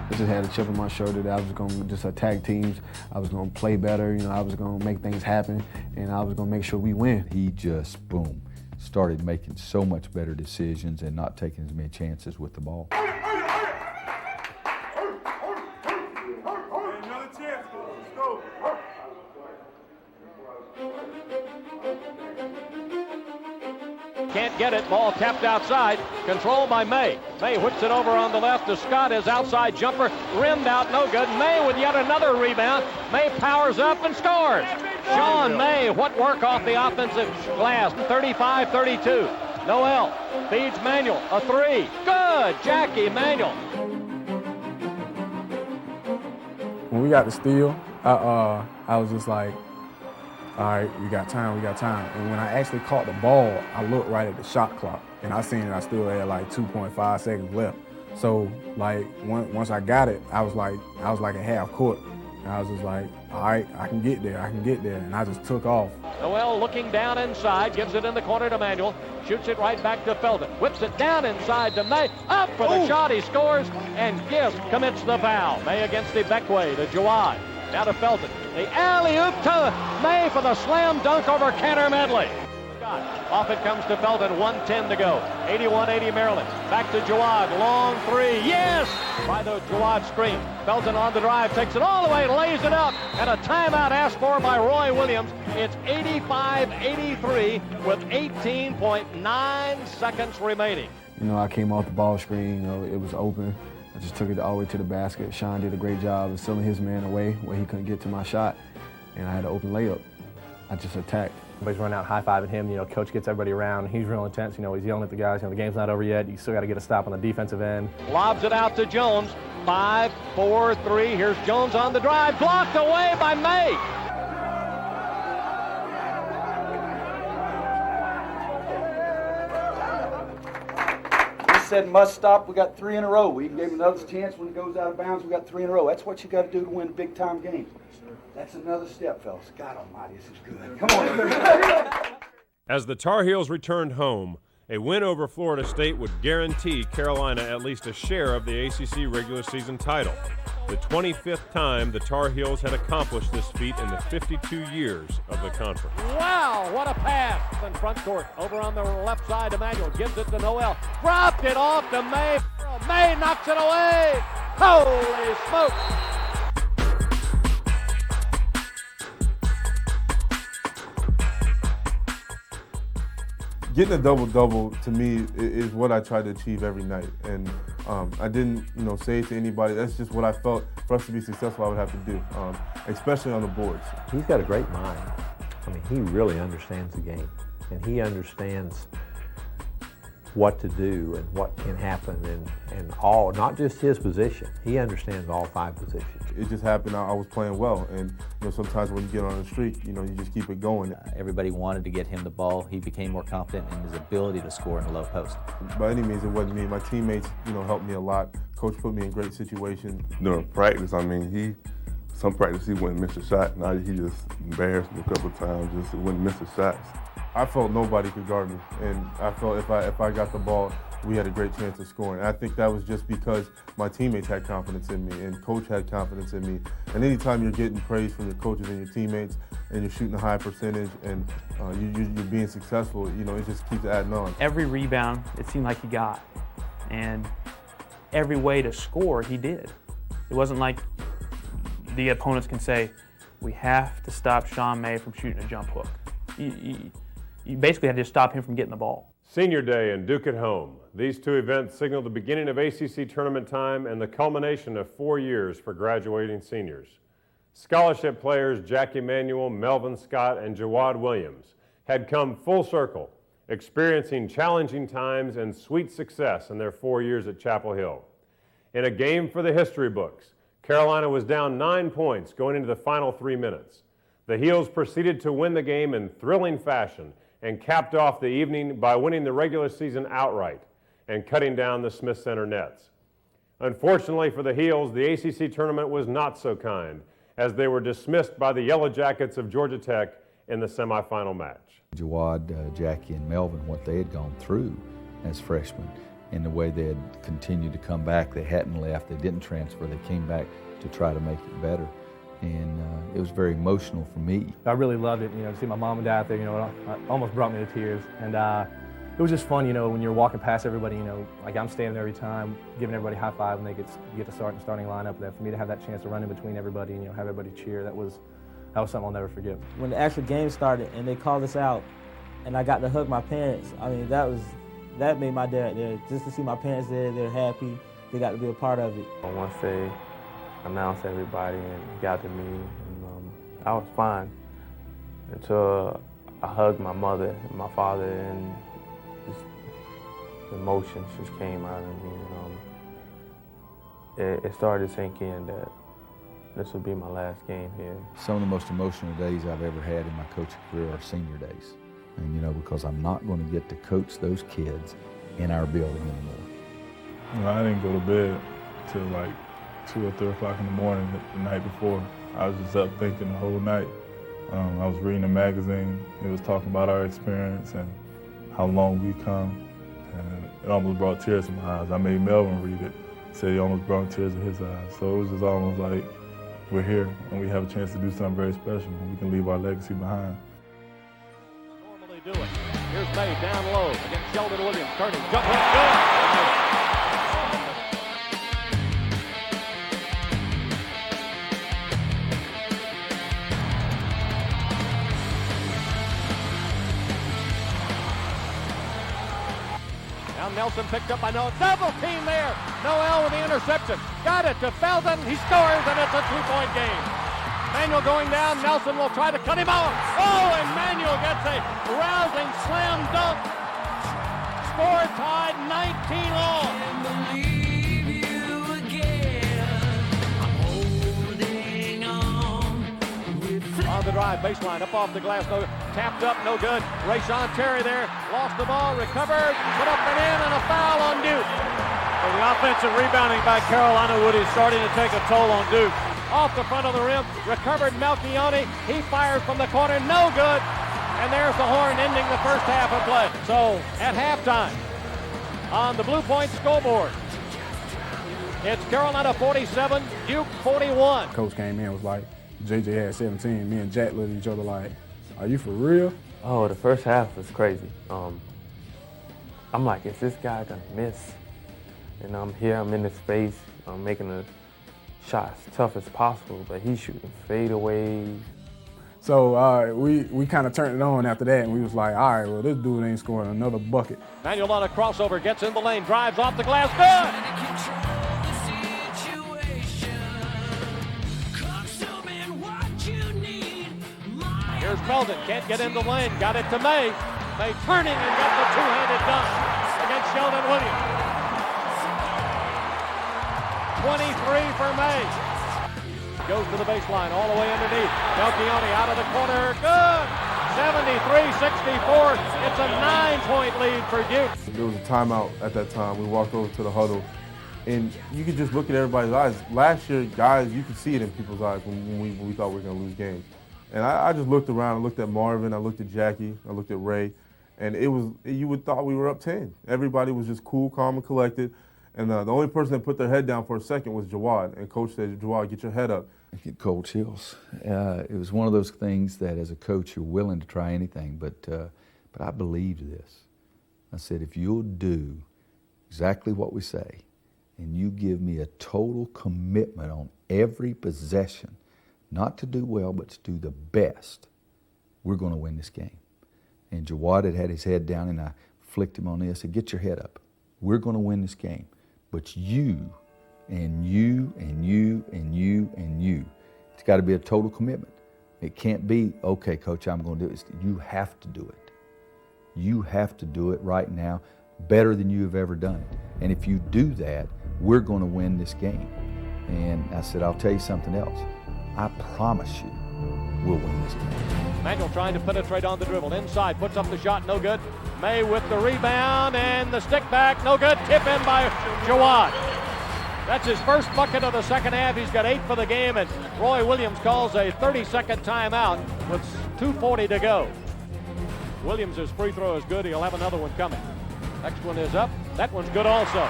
I just had a chip on my shoulder that I was going to just attack teams. I was going to play better. I was going to make things happen, and I was going to make sure we win. He just, boom, started making so much better decisions and not taking as many chances with the ball. Can't get it. Ball tapped outside. Controlled by May. May whips it over on the left to Scott. His outside jumper rimmed out. No good. May with yet another rebound. May powers up and scores. Sean May, what work off the offensive glass. 35-32. Noel feeds Manuel. A 3. Good. Jackie Manuel. When we got the steal, I was just like, all right, we got time. And when I actually caught the ball, I looked right at the shot clock, and I seen that I still had like 2.5 seconds left. So like once I got it, I was like at half court, and I was just like, all right, I can get there, and I just took off. Noel looking down inside, gives it in the corner to Manuel, shoots it right back to Felton, whips it down inside to May, up for the shot, he scores, and Gibbs commits the foul. May against the back way to Jawad, now to Felton, the alley-oop to May for the slam dunk over Cantor Medley. Scott, off it comes to Felton, 1:10 to go, 81-80 Maryland, back to Jawad, long 3, yes! By the Jawad screen, Felton on the drive, takes it all the way, lays it up, and a timeout asked for by Roy Williams. It's 85-83 with 18.9 seconds remaining. I came off the ball screen, it was open. I just took it all the way to the basket. Sean did a great job of sealing his man away where he couldn't get to my shot, and I had an open layup. I just attacked. Everybody's running out high-fiving him. Coach gets everybody around. He's real intense. He's yelling at the guys. The game's not over yet. You still got to get a stop on the defensive end. Lobs it out to Jones. 5, 4, 3. Here's Jones on the drive. Blocked away by May. said must stop. We got 3 in a row. We even gave him another chance when he goes out of bounds. We got 3 in a row. That's what you got to do to win a big-time game. That's another step, fellas. God almighty, this is good. Come on, everybody. As the Tar Heels returned home, a win over Florida State would guarantee Carolina at least a share of the ACC regular season title, the 25th time the Tar Heels had accomplished this feat in the 52 years of the conference. Wow, what a pass in front court. Over on the left side, Emmanuel gives it to Noel. Dropped it off to May. May knocks it away. Holy smoke. Getting a double-double to me is what I try to achieve every night, and I didn't, say it to anybody. That's just what I felt for us to be successful. I would have to do, especially on the boards. He's got a great mind. I mean, he really understands the game, and he understands what to do and what can happen, and all, not just his position. He understands all 5 positions. It just happened. I was playing well, and sometimes when you get on a streak, you just keep it going. Everybody wanted to get him the ball. He became more confident in his ability to score in the low post. By any means, it wasn't me. My teammates, helped me a lot. Coach put me in great situations. During practice, some practice he wouldn't miss a shot. Now he just embarrassed me a couple of times, just wouldn't miss the shots. I felt nobody could guard me, and I felt if I got the ball, we had a great chance of scoring. And I think that was just because my teammates had confidence in me, and coach had confidence in me. And anytime you're getting praise from your coaches and your teammates, and you're shooting a high percentage, and you're being successful, it just keeps adding on. Every rebound, it seemed like he got, and every way to score, he did. It wasn't like the opponents can say, we have to stop Sean May from shooting a jump hook. You basically had to stop him from getting the ball. Senior Day and Duke at home. These 2 events signal the beginning of ACC tournament time and the culmination of 4 years for graduating seniors. Scholarship players Jack Emanuel, Melvin Scott, and Jawad Williams had come full circle, experiencing challenging times and sweet success in their 4 years at Chapel Hill. In a game for the history books, Carolina was down 9 points going into the final 3 minutes. The Heels proceeded to win the game in thrilling fashion and capped off the evening by winning the regular season outright and cutting down the Smith Center nets. Unfortunately for the Heels, the ACC tournament was not so kind, as they were dismissed by the Yellow Jackets of Georgia Tech in the semifinal match. Jawad, Jackie, and Melvin, what they had gone through as freshmen, and the way they had continued to come back. They hadn't left, they didn't transfer, they came back to try to make it better. And it was very emotional for me. I really loved it, to see my mom and dad there, it almost brought me to tears. And it was just fun, when you're walking past everybody, like I'm standing there every time, giving everybody a high five when they get to start in the starting lineup. That for me to have that chance to run in between everybody and, have everybody cheer, that was something I'll never forget. When the actual game started and they called us out and I got to hug my parents, that made my dad there. Just to see my parents there, they're happy, they got to be a part of it. Once they announced everybody and got to me, and I was fine until I hugged my mother and my father, and just emotions just came out of me. And, it started to sink in that this would be my last game here. Some of the most emotional days I've ever had in my coaching career are senior days. And because I'm not going to get to coach those kids in our building anymore. I didn't go to bed till like 2 or 3 o'clock in the morning the night before. I was just up thinking the whole night. I was reading a magazine. It was talking about our experience and how long we've come. And it almost brought tears to my eyes. I made Melvin read it. Said he almost brought tears to his eyes. So it was just almost like we're here and we have a chance to do something very special. We can leave our legacy behind. Normally do it. Here's May down low against Sheldon Williams. Turning, jump hook, good. Nelson picked up by Noel. Double team there. Noel with the interception. Got it to Felton. He scores, and it's a 2-point game. Manuel going down. Nelson will try to cut him off. Oh, and Manuel gets a rousing slam dunk. Score tied 19 all. On the drive, baseline, up off the glass. tapped up, no good. Rayshawn Terry there, lost the ball, recovered, put up and in, and a foul on Duke. Well, the offensive rebounding by Carolina Wood is starting to take a toll on Duke. Off the front of the rim, recovered Melchione. He fired from the corner, no good. And there's the horn ending the first half of play. So at halftime, on the Blue Point scoreboard, it's Carolina 47, Duke 41. Coach came in and was like, JJ had 17. Me and Jack looked at each other like, are you for real? Oh, the first half was crazy. I'm like, is this guy gonna miss? And I'm here, I'm in his face, I'm making the shot as tough as possible, but he's shooting fadeaways. So we kind of turned it on after that, and we was like, all right, well, this dude ain't scoring another bucket. Manuel on a crossover, gets in the lane, drives off the glass, good! Here's Belden, can't get in the lane, got it to May. May turning and got the two-handed dunk against Sheldon Williams. 23 for May. Goes to the baseline, all the way underneath. Melchione out of the corner, good! 73-64, it's a 9-point lead for Duke. There was a timeout at that time. We walked over to the huddle, and you could just look at everybody's eyes. Last year, guys, you could see it in people's eyes when we thought we were going to lose games. And I just looked around, I looked at Marvin, I looked at Jackie, I looked at Ray, and you would thought we were up 10. Everybody was just cool, calm, and collected. And the only person that put their head down for a second was Jawad. And Coach said, Jawad, get your head up. I get cold chills. It was one of those things that as a coach you're willing to try anything, but I believed this. I said, if you'll do exactly what we say, and you give me a total commitment on every possession, not to do well, but to do the best, we're going to win this game. And Jawad had his head down, and I flicked him on this. I said, get your head up. We're going to win this game. But you, and you, and you, and you, and you. It's got to be a total commitment. It can't be, okay, Coach, I'm going to do it. You have to do it. You have to do it right now better than you have ever done it. And if you do that, we're going to win this game. And I said, I'll tell you something else. I promise you, we'll win this game. Manuel trying to penetrate on the dribble. Inside, puts up the shot, no good. May with the rebound and the stick back, no good. Tip in by Jawad. That's his first bucket of the second half. He's got 8 for the game, and Roy Williams calls a 30-second timeout with 2:40 to go. Williams' free throw is good. He'll have another one coming. Next one is up. That one's good also.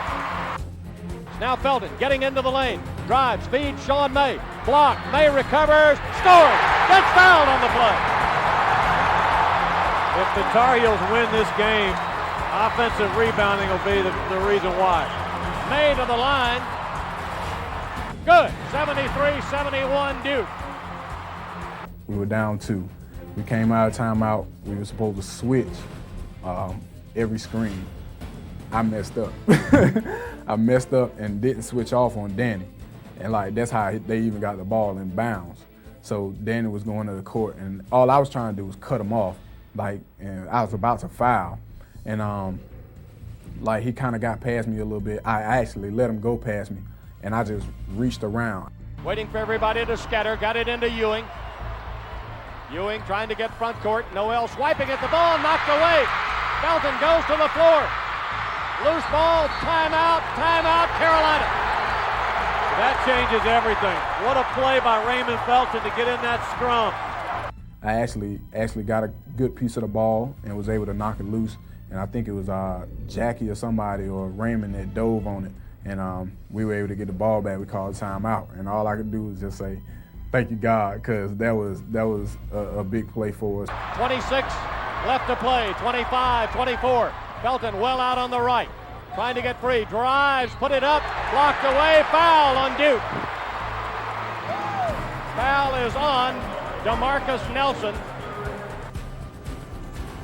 Now Felton getting into the lane. Drives, feeds Sean May. Block. May recovers. Scores. Gets fouled on the play. If the Tar Heels win this game, offensive rebounding will be the reason why. May to the line. Good. 73-71 Duke. We were down 2. We came out of timeout. We were supposed to switch every screen. I messed up. I messed up and didn't switch off on Danny. And that's how they even got the ball in bounds. So Danny was going to the court, and all I was trying to do was cut him off. And I was about to foul. And he kind of got past me a little bit. I actually let him go past me, and I just reached around. Waiting for everybody to scatter, got it into Ewing. Ewing trying to get front court. Noel swiping at the ball, knocked away. Felton goes to the floor. Loose ball, timeout, Carolina. That changes everything. What a play by Raymond Felton to get in that scrum. I actually got a good piece of the ball and was able to knock it loose. And I think it was Jackie or somebody or Raymond that dove on it. And we were able to get the ball back. We called a timeout. And all I could do was just say, thank you, God, because that was a big play for us. 26 left to play, 25-24. Felton well out on the right. Trying to get free, drives, put it up, blocked away, foul on Duke. Foul is on DeMarcus Nelson.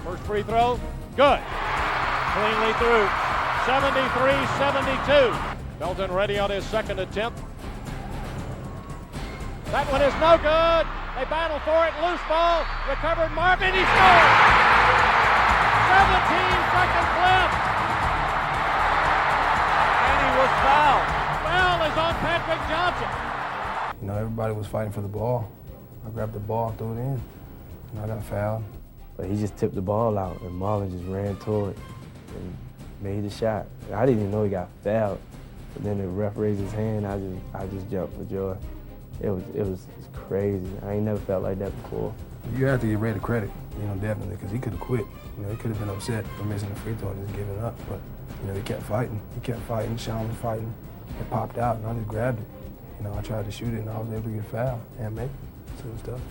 First free throw, good. Cleanly through, 73-72. Felton ready on his second attempt. That one is no good. They battle for it, loose ball, recovered Marvin, he scores! 17 seconds left. And he was fouled. Foul is on Patrick Johnson. Everybody was fighting for the ball. I grabbed the ball, threw it in, and I got fouled. But he just tipped the ball out, and Marlon just ran toward it and made the shot. I didn't even know he got fouled. But then the ref raised his hand, I just jumped for joy. It was crazy. I ain't never felt like that before. You have to give Ray the credit, definitely, because he could have quit. He could have been upset for missing the free throw and just giving up. But, he kept fighting. Sean was fighting. It popped out, and I just grabbed it. I tried to shoot it, and I was able to get fouled and make it. So it was tough.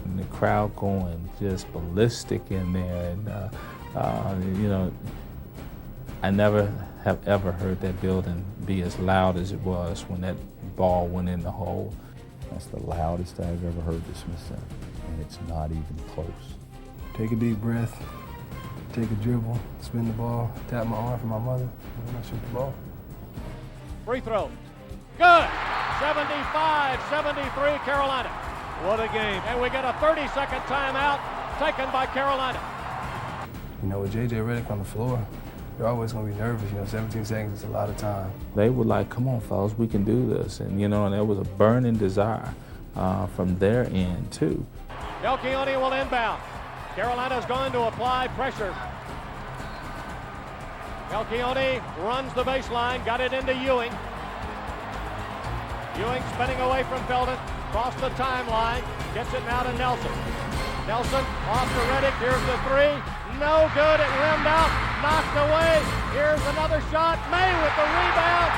And the crowd going just ballistic in there, and I never have ever heard that building be as loud as it was when that ball went in the hole. That's the loudest I've ever heard the Smith Center, and it's not even close. Take a deep breath, take a dribble, spin the ball, tap my arm for my mother, and then I shoot the ball. Free throw. Good. 75-73 Carolina. What a game. And we get a 30-second timeout taken by Carolina. With J.J. Redick on the floor, you're always going to be nervous. 17 seconds is a lot of time. They were like, come on, fellas, we can do this. And, and there was a burning desire from their end, too. Delchione will inbound. Carolina's going to apply pressure. Delchione runs the baseline, got it into Ewing. Ewing spinning away from Felton, across the timeline, gets it now to Nelson. Nelson off to Redick, here's the three. No good, it rimmed out, knocked away. Here's another shot, May with the rebound.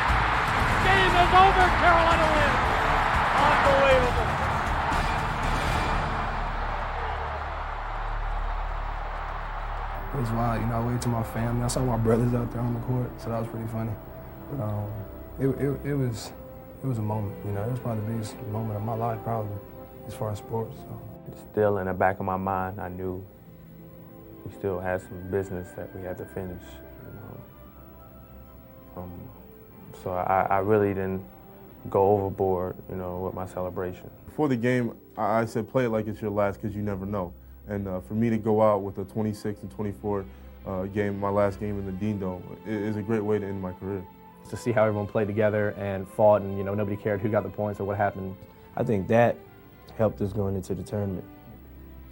Game is over, Carolina wins. Unbelievable. It was wild, I waved to my family. I saw my brothers out there on the court, so that was pretty funny. But it was a moment, It was probably the biggest moment of my life, probably, as far as sports. So. Still in the back of my mind, I knew we still had some business that we had to finish. So I really didn't go overboard, with my celebration. Before the game, I said play it like it's your last because you never know. And for me to go out with a 26 and 24 game, my last game in the Dean Dome, is a great way to end my career. To see how everyone played together and fought, and nobody cared who got the points or what happened. I think that helped us going into the tournament.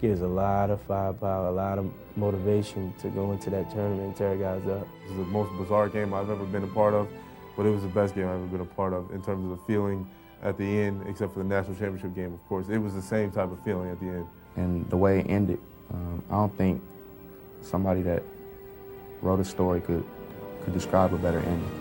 Gives a lot of firepower, a lot of motivation to go into that tournament and tear guys up. This is the most bizarre game I've ever been a part of, but it was the best game I've ever been a part of in terms of the feeling at the end, except for the national championship game, of course. It was the same type of feeling at the end. And the way it ended, I don't think somebody that wrote a story could describe a better ending.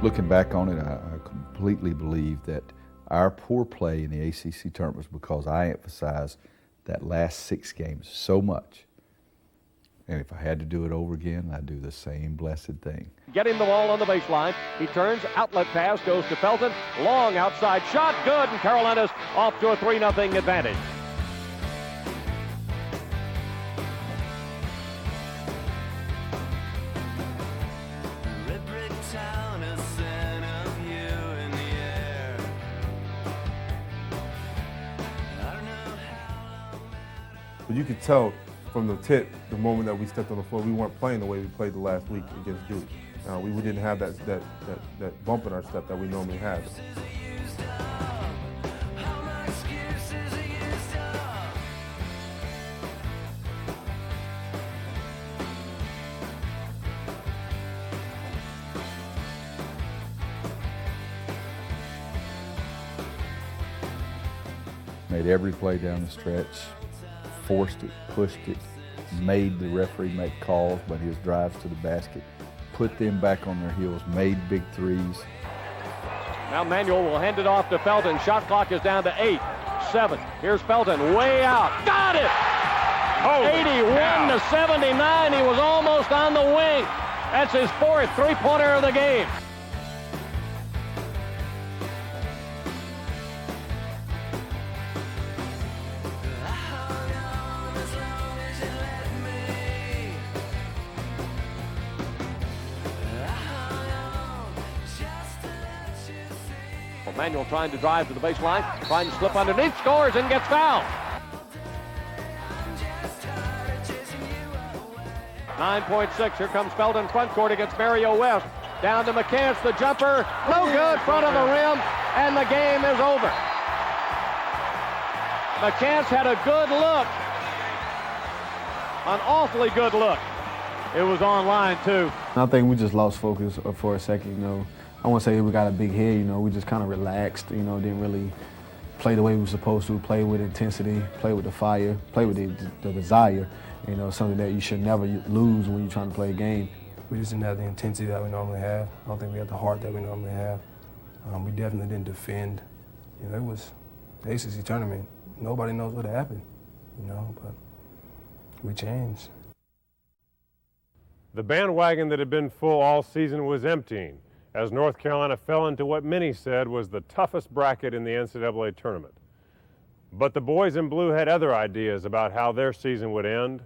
Looking back on it, I completely believe that our poor play in the ACC tournament was because I emphasized that last 6 games so much. And if I had to do it over again, I'd do the same blessed thing. Getting the ball on the baseline. He turns, outlet pass goes to Felton. Long outside shot, good, and Carolina's off to a 3-0 advantage. But you could tell from the tip, the moment that we stepped on the floor, we weren't playing the way we played the last week against Duke. We didn't have that bump in our step that we normally have. Made every play down the stretch, forced it, pushed it, made the referee make calls, but his drives to the basket, put them back on their heels, made big threes. Now Manuel will hand it off to Felton. Shot clock is down to 8, 7. Here's Felton way out. Got it! 81-79. He was almost on the wing. That's his fourth three-pointer of the game. Manuel trying to drive to the baseline, trying to slip underneath, scores and gets fouled. 9.6, here comes Felton front court against Mario West. Down to McCants, the jumper, no good, front of the rim, and the game is over. McCants had a good look, an awfully good look. It was online too. I think we just lost focus for a second, you know. I won't say we got a big head, you know, we just kind of relaxed, you know, didn't really play the way we were supposed to, play with intensity, play with the fire, play with the desire, you know, something that you should never lose when you're trying to play a game. We just didn't have the intensity that we normally have. I don't think we had the heart that we normally have. We definitely didn't defend. You know, it was the ACC tournament. Nobody knows what happened, you know, but we changed. The bandwagon that had been full all season was emptying, as North Carolina fell into what many said was the toughest bracket in the NCAA tournament. But the boys in blue had other ideas about how their season would end.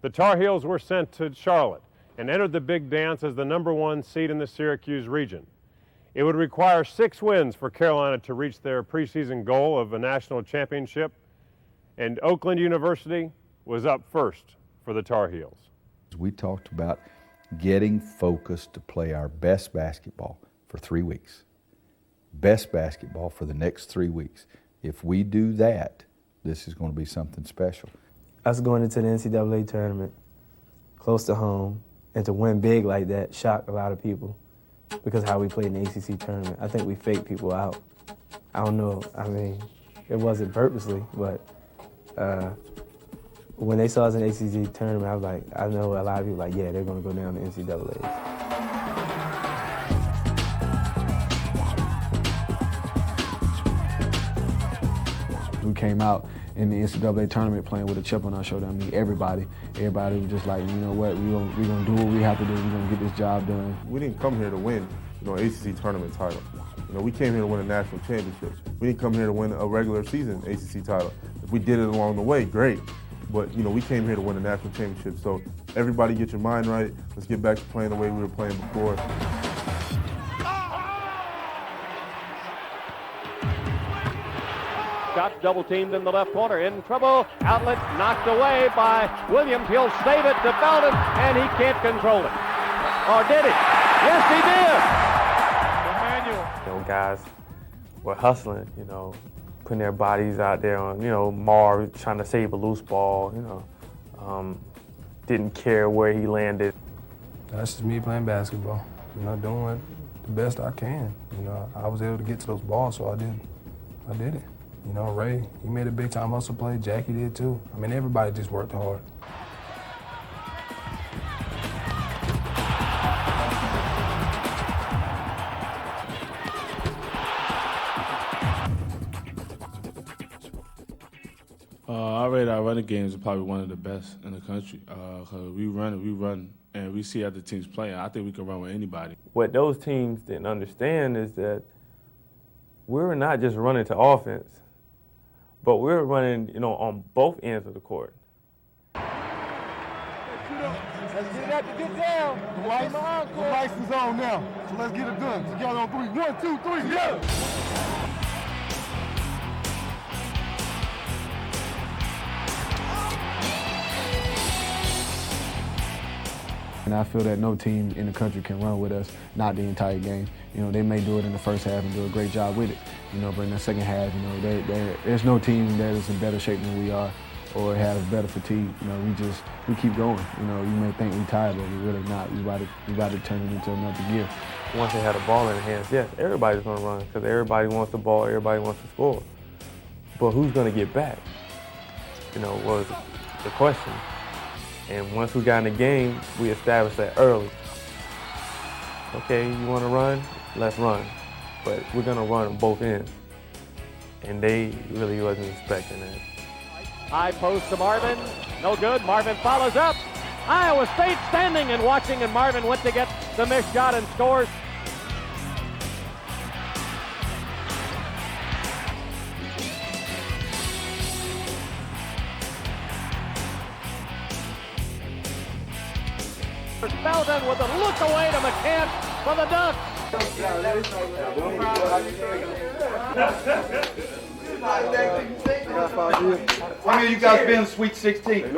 The Tar Heels were sent to Charlotte and entered the big dance as the #1 seed in the Syracuse region. It would require 6 wins for Carolina to reach their preseason goal of a national championship, and Oakland University was up first for the Tar Heels. We talked about getting focused to play our best basketball for 3 weeks. Best basketball for the next 3 weeks. If we do that, this is going to be something special. Us going into the NCAA tournament, close to home, and to win big like that shocked a lot of people because of how we played in the ACC tournament. I think we faked people out. I don't know, I mean, it wasn't purposely, but when they saw us in the ACC tournament, I was like, I know a lot of people like, yeah, they're going to go down to NCAA. We came out in the NCAA tournament playing with a chip on our shoulder. I mean, everybody was just like, you know what, we're gonna do what we have to do. We're gonna get this job done. We didn't come here to win, you know, ACC tournament title. You know, we came here to win a national championship. We didn't come here to win a regular season ACC title. If we did it along the way, great. But, you know, we came here to win a national championship. So everybody get your mind right. Let's get back to playing the way we were playing before. Scott double teamed in the left corner, in trouble, outlet knocked away by Williams. He'll save it to Felton, and he can't control it. Or did he? Yes, he did. Emmanuel. You know, guys were hustling, you know, putting their bodies out there on, you know, Marv trying to save a loose ball, you know, didn't care where he landed. That's just me playing basketball, you know, doing the best I can. You know, I was able to get to those balls, so I did it. You know, Ray, he made a big time hustle play. Jackie did too. I mean, everybody just worked hard. I rate our running games are probably one of the best in the country. Cause we run, and we see other teams playing. I think we can run with anybody. What those teams didn't understand is that we were not just running to offense, but we were running, you know, on both ends of the court. Let's get that to get down. The lights is on now, so let's get it done. Together on 3. 1, 2, 3, yeah! And I feel that no team in the country can run with us, not the entire game. You know, they may do it in the first half and do a great job with it. You know, but in the second half, you know, there's no team that is in better shape than we are or has better fatigue. You know, we keep going. You know, you may think we're tired, but we're really not. We about to turn it into another gear. Once they had a ball in their hands, yes, everybody's going to run because everybody wants the ball, everybody wants to score. But who's going to get back? You know, was the question. And once we got in the game, we established that early. Okay, you want to run? Let's run. But we're going to run on both ends. And they really wasn't expecting that. High post to Marvin. No good. Marvin follows up. Iowa State standing and watching, and Marvin went to get the missed shot and scores. Belden with a look away to McCann for the dunk. How many of you guys been in Sweet 16? It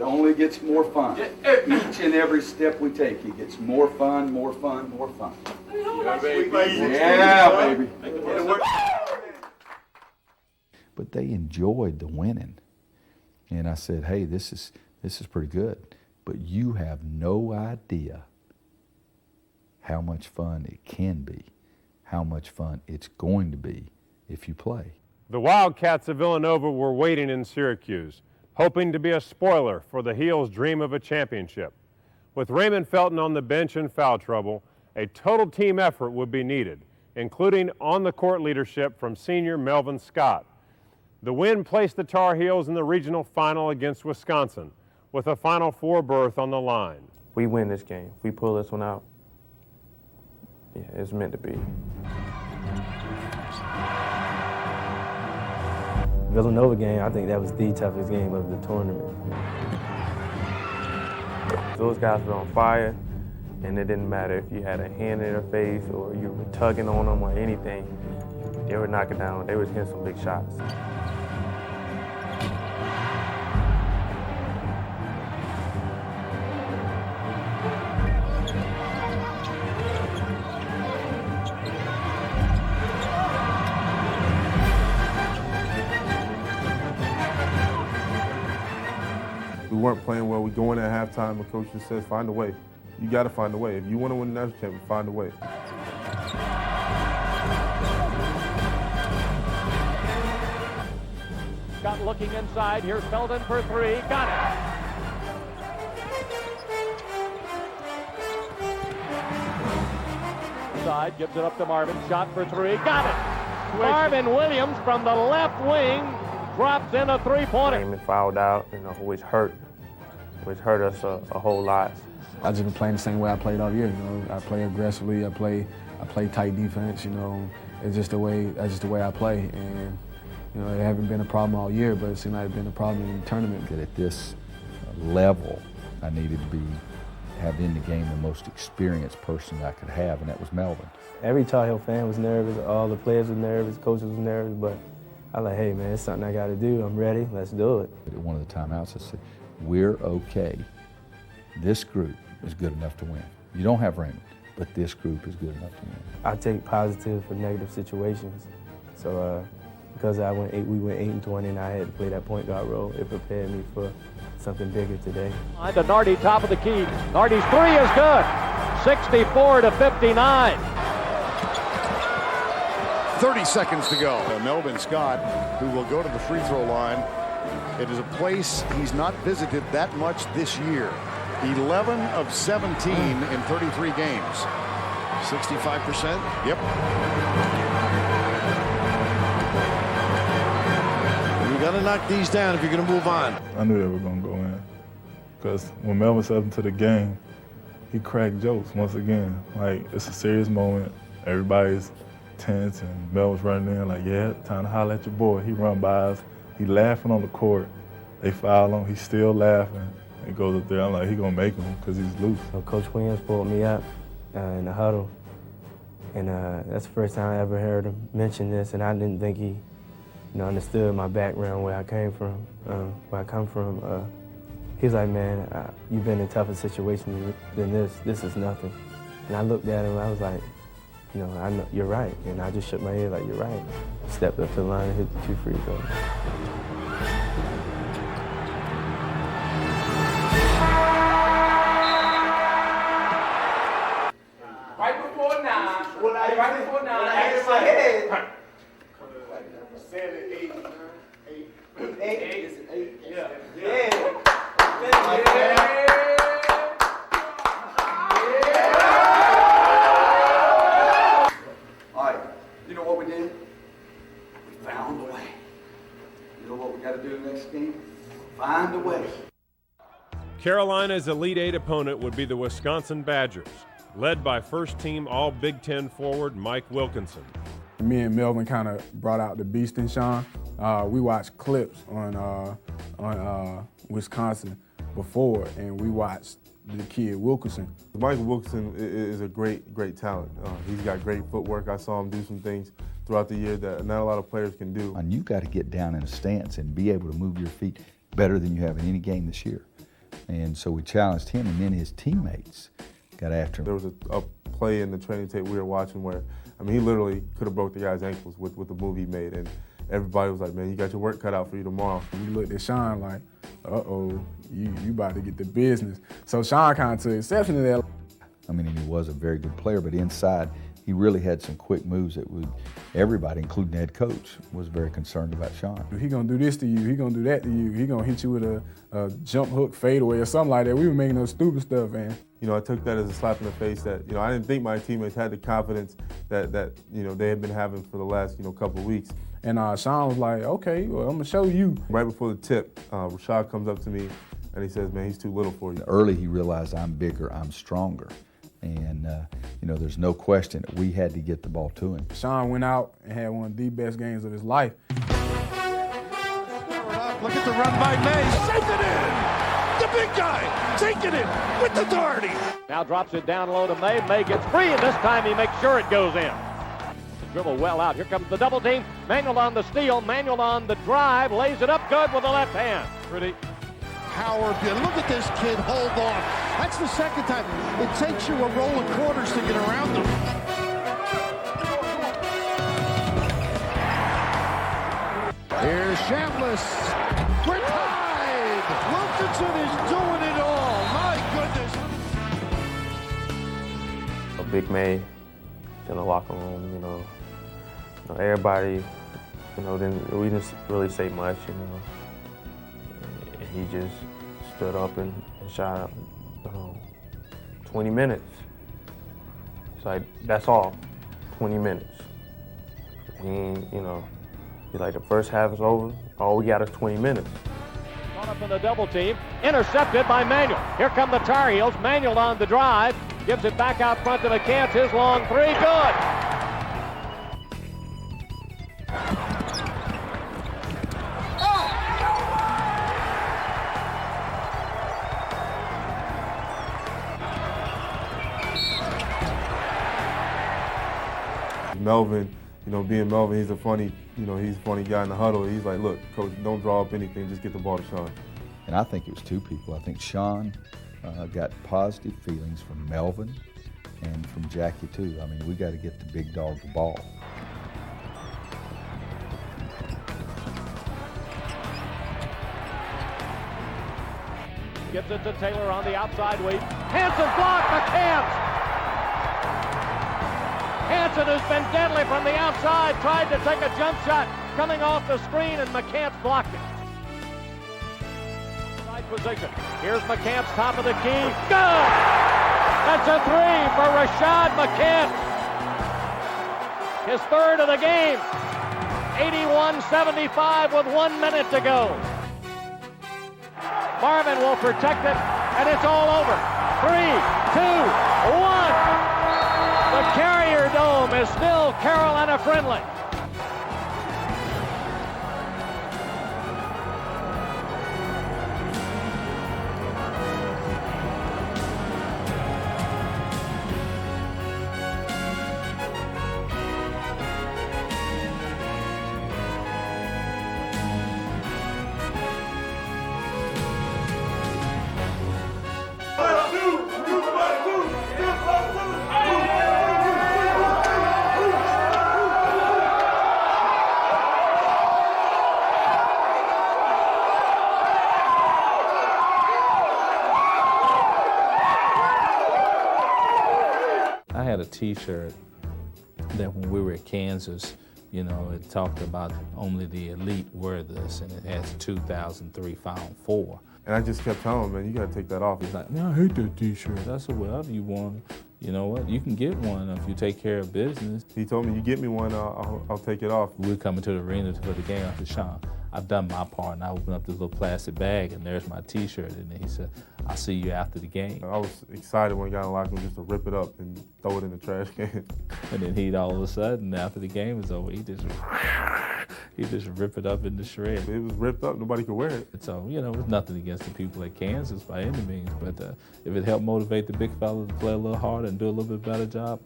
only gets more fun. Each and every step we take, it gets more fun, more fun, more fun. Yeah, baby. But they enjoyed the winning. And I said, hey, this is pretty good. But you have no idea how much fun it can be, how much fun it's going to be if you play. The Wildcats of Villanova were waiting in Syracuse, hoping to be a spoiler for the Heels' dream of a championship. With Raymond Felton on the bench in foul trouble, a total team effort would be needed, including on-the-court leadership from senior Melvin Scott. The win placed the Tar Heels in the regional final against Wisconsin, with a Final Four berth on the line. We win this game. If we pull this one out, yeah, it's meant to be. Villanova game, I think that was the toughest game of the tournament. Those guys were on fire, and it didn't matter if you had a hand in their face or you were tugging on them or anything. They were knocking down. They were hitting some big shots. We weren't playing well. We go in at halftime, the coach just says, find a way. You got to find a way. If you want to win the national championship, find a way. Scott looking inside. Here's Belden for three. Got it. Side gives it up to Marvin. Shot for three. Got it. Marvin Williams from the left wing drops in a three-pointer. Raymond fouled out, which hurt us a whole lot. I just been playing the same way I played all year. I play aggressively. I play tight defense. It's just the way I play, and it haven't been a problem all year, but it seemed like it's been a problem in the tournament. That at this level, I needed to have in the game the most experienced person I could have, and that was Melvin. Every Tar Heel fan was nervous. All the players were nervous. Coaches were nervous, but I was like, hey man, it's something I got to do. I'm ready. Let's do it. At one of the timeouts, I said, we're okay. This group is good enough to win. You don't have Raymond, but this group is good enough to win. I take positive for negative situations. So because we went 8-20 and I had to play that point guard role, it prepared me for something bigger today. On to Nardi, top of the key. Nardi's three is good. 64-59. 30 seconds to go. Melvin Scott, who will go to the free throw line. It is a place he's not visited that much this year. 11 of 17 in 33 games. 65%? Yep. You got to knock these down if you're going to move on. I knew they were going to go in. Because when Melvin stepped into the game, he cracked jokes once again. Like, it's a serious moment. Everybody's tense, and Melvin's running in like, yeah, time to holler at your boy. He run by us. He laughing on the court. They foul him. He's still laughing. He goes up there. I'm like, he going to make him because he's loose. So Coach Williams pulled me up in the huddle. And that's the first time I ever heard him mention this, and I didn't think he understood my background, where I came from, where I come from. He was like, man, you've been in tougher situations than this. This is nothing. And I looked at him, I was like, I know, you're right. And I just shook my head like, you're right. Stepped up to the line and hit the 2 free throws. Right before 9. Right before 9. I hit my head. 7, 8, 9, 8. 8 is an 8. Yeah. Yeah. Find a way. Carolina's Elite Eight opponent would be the Wisconsin Badgers, led by first-team All-Big Ten forward Mike Wilkinson. Me and Melvin kind of brought out the beast in Sean. We watched clips on Wisconsin before, and we watched the kid Wilkinson. Mike Wilkinson is a great talent. He's got great footwork. I saw him do some things throughout the year that not a lot of players can do. And you've got to get down in a stance and be able to move your feet better than you have in any game this year. And so we challenged him, and then his teammates got after him. There was a play in the training tape we were watching where, I mean, he literally could have broke the guy's ankles with the move he made, and everybody was like, man, you got your work cut out for you tomorrow. We looked at Sean like, uh-oh, you about to get the business. So Sean kind of took exception to that. I mean, and he was a very good player, but inside, he really had some quick moves that everybody, including the head coach, was very concerned about Sean. He gonna do this to you, he gonna do that to you, he gonna hit you with a jump hook fadeaway or something like that. We were making those stupid stuff, man. You know, I took that as a slap in the face that, you know, I didn't think my teammates had the confidence that you know, they had been having for the last, couple of weeks. And Sean was like, okay, well, I'm gonna show you. Right before the tip, Rashad comes up to me and he says, man, he's too little for you. Early he realized I'm bigger, I'm stronger. And, there's no question that we had to get the ball to him. Sean went out and had one of the best games of his life. Look at the run by May. Sends it in. The big guy taking it with authority. Now drops it down low to May. May gets free, and this time he makes sure it goes in. Dribble well out. Here comes the double team. Manuel on the steal. Manuel on the drive. Lays it up good with the left hand. Pretty. Howard, look at this kid hold on. That's the second time. It takes you a roll of quarters to get around them. Here's Chambliss. We're tied. Wilkinson is doing it all. My goodness. A big May in the locker room, everybody, we didn't really say much, And he just stood up and shot 20 minutes. It's like, that's all, 20 minutes. He's like, the first half is over, all we got is 20 minutes. Caught up in the double team, intercepted by Manuel. Here come the Tar Heels. Manuel on the drive, gives it back out front to McCants. His long three, good. Melvin, being Melvin, he's a funny guy in the huddle. He's like, look, coach, don't draw up anything, just get the ball to Sean. And I think it was two people. I think Sean got positive feelings from Melvin and from Jackie too. I mean, we got to get the big dog the ball. Gives it to Taylor on the outside weave. Hanson blocked, McCants. Hanson, who's been deadly from the outside, tried to take a jump shot coming off the screen, and McCants blocked it. Side position. Here's McCants, top of the key. Good! That's a three for Rashad McCants. His third of the game. 81-75 with 1 minute to go. Marvin will protect it, and it's all over. 3, 2, 1. The Carrier Dome is still Carolina friendly. T-shirt that when we were at Kansas, it talked about only the elite wear this, and it has 2003 Final Four. And I just kept telling him, man, you got to take that off. He's like, man, I hate that T-shirt. I said, well, if you want, you know what, you can get one if you take care of business. He told me, you get me one, I'll take it off. We were coming to the arena for the game. I said, Sean, I've done my part, and I opened up this little plastic bag, and there's my T-shirt, and then he said, I'll see you after the game. I was excited when he got in the locker room just to rip it up and throw it in the trash can. And then he'd all of a sudden, after the game was over, he just rip it up in the shred. It was ripped up, nobody could wear it. So, you know, it's nothing against the people at Kansas by any means, but if it helped motivate the big fella to play a little harder and do a little bit better job,